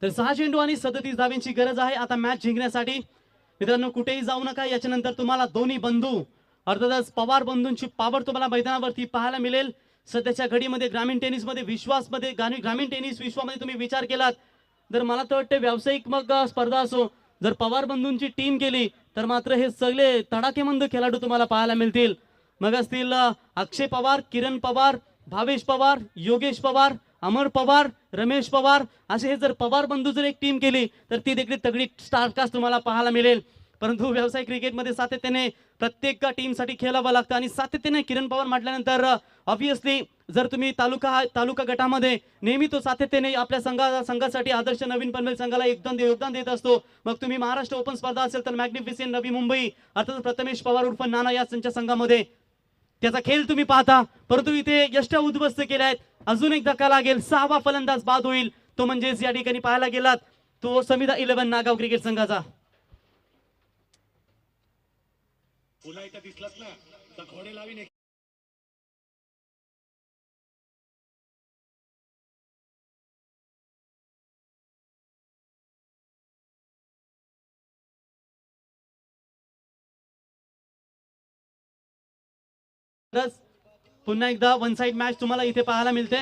तर 6 चेंडू आणि 37 धावेंची गरज आहे आता मॅच जिंकण्यासाठी. मित्रांनो कुठेही जाऊ नका. याच्यानंतर तुम्हाला दोन्ही बंधू अर्थातच पवार बंधूंची पावर तुम्हाला मैदानावरती पाहायला मिळेल. सध्याच्या घडीमध्ये ग्रामीण टेनिसमध्ये ग्रामीण टेनिस विश्वामध्ये तुम्ही विचार केलात तर मला तर वाटते व्यावसायिक मग स्पर्धा असो जर पवार बंधूंची टीम केली तर मात्र हे सगळे तडाखेमंद खेळाडू तुम्हाला पाहायला मिळतील. मग असतील अक्षय पवार, किरण पवार, भावेश पवार, योगेश पवार, अमर पवार, रमेश पवार असे हे जर पवार बंधू जर एक टीम केली तर ती देखील तगडी स्टारकास्ट तुम्हाला पाहायला मिळेल. परंतु व्यावसायिक क्रिकेटमध्ये सातत्याने प्रत्येक टीमसाठी खेळावं लागतं आणि सातत्याने किरण पवार म्हटल्यानंतर ऑब्विसली जर तुम्ही तालुका गटामध्ये नेहमी तो सातत्याने आपल्या संघासाठी आदर्श नवीन पनवेल संघाला योगदान देत असतो. मग तुम्ही महाराष्ट्र ओपन स्पर्धा असेल तर मॅग्निफिसेंट नवी मुंबई अर्थात प्रथमेश पवार उर्फ नाना या त्यांच्या संघामध्ये त्याचा खेळ तुम्ही पाहता परंतु इथे यष्ट्या उद्ध्वस्त केल्या आहेत. अजून एक धक्का लागेल. 6वा फलंदाज बाद होईल तो म्हणजेच या ठिकाणी पाहायला गेलात तो समिधा 11 नागाव क्रिकेट संघाचा. पुन्हा एकदा दिसलास ना तर घोडे लावीन. पुन्हा एकदा वन साइड मॅच तुम्हाला इथे पाहायला मिळते.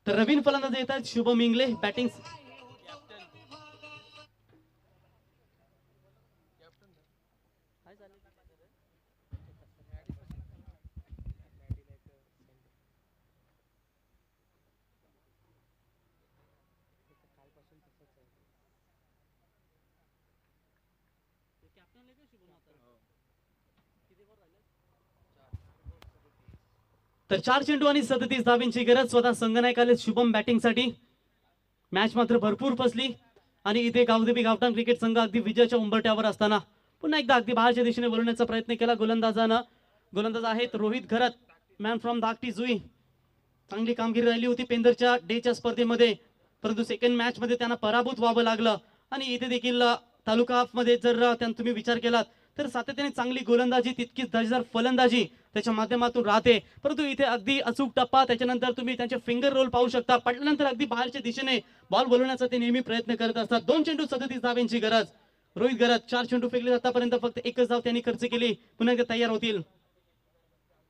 तर नवीन फलंदाज येत आहेत शुभम इंगले बॅटिंग. तर 4 चेंडू आणि 37 धावांची गरज. स्वतः संघनायक आले शुभम बॅटिंगसाठी. मॅच मात्र भरपूर फसली आणि इथे गावदेवी गावठाण क्रिकेट संघ अगदी विजयाच्या उंबरठ्यावर असताना पुन्हा एकदा अगदी बाहेरच्या दिशेने वळवण्याचा प्रयत्न केला गोलंदाजानं. गोलंदाज आहेत रोहित घरत, मॅन फ्रॉम धाकटी जुई. चांगली कामगिरी राहिली होती पेंदरच्या डेच्या स्पर्धेमध्ये, परंतु सेकंड मॅच मध्ये त्यांना पराभूत व्हावं लागलं. आणि इथे देखील तालुका हाफ मध्ये जर तुम्ही विचार केलात तर सातत्याने चांगली गोलंदाजी तितकीच दर्जेदार फलंदाजी त्याच्या माध्यमातून राहते. परंतु इथे अगदी अचूक टप्पा, त्याच्यानंतर तुम्ही त्यांचे फिंगर रोल पाहू शकता. पडल्यानंतर अगदी बाहेरच्या दिशेने बॉल बोलवण्याचा ते नेहमी प्रयत्न करत असतात. 2 चेंडू 37 धावांची गरज. रोहित घरत 4 चेंडू फेकले आतापर्यंत फक्त एकच धाव त्यांनी खर्च केली. पुन्हा एकदा तयार होतील.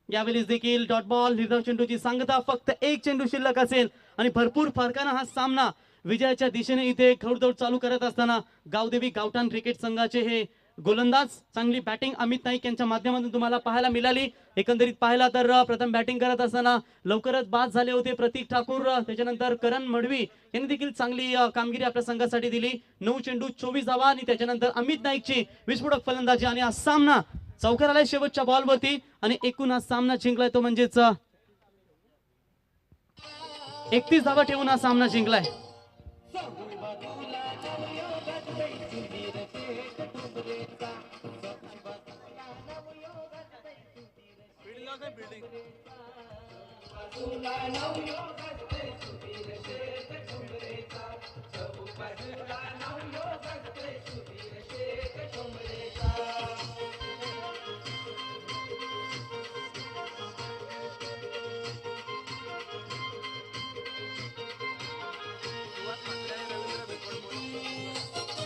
यावेळेस देखील डॉट बॉल निर्धाव चेंडूची सांगता. फक्त 1 चेंडू शिल्लक असेल आणि भरपूर फरकानं हा सामना विजयाच्या दिशेने इथे खौडदौड चालू करत असताना गावदेवी गावठाण क्रिकेट संघाचे हे गोलंदाज चांगली बॅटिंग अमित नाईक यांच्या माध्यमातून तुम्हाला पाहायला मिळाली. एकंदरीत पाहिला तर प्रथम बॅटिंग करत असताना लवकरच बाद झाले होते प्रतीक ठाकूर. त्याच्यानंतर करण मडवी यांनी देखील चांगली कामगिरी आपल्या संघासाठी दिली. 9 चेंडू 24 धावा आणि त्याच्यानंतर अमित नाईकची विस्फोटक फलंदाजी आणि हा सामना चौकार आलाय शेवटच्या बॉलवरती आणि एकूण हा सामना जिंकलाय तो म्हणजेच 31 धावा ठेवून हा सामना जिंकलाय.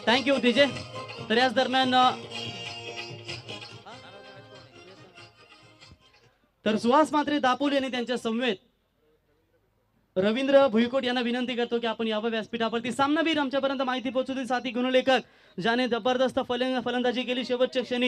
Thank you DJ. तर याच दरम्यान तर सुहास मात्रे दापोली यांनी त्यांच्या समवेत रवींद्र भुईकोट यांना विनंती करतो की आपण यावं व्यासपीठावरती. सामनावीर आमच्यापर्यंत माहिती पोहोचवतील साथी गुणलेखक ज्याने जबरदस्त फलंदाजी केली शेवटच्या क्षणी.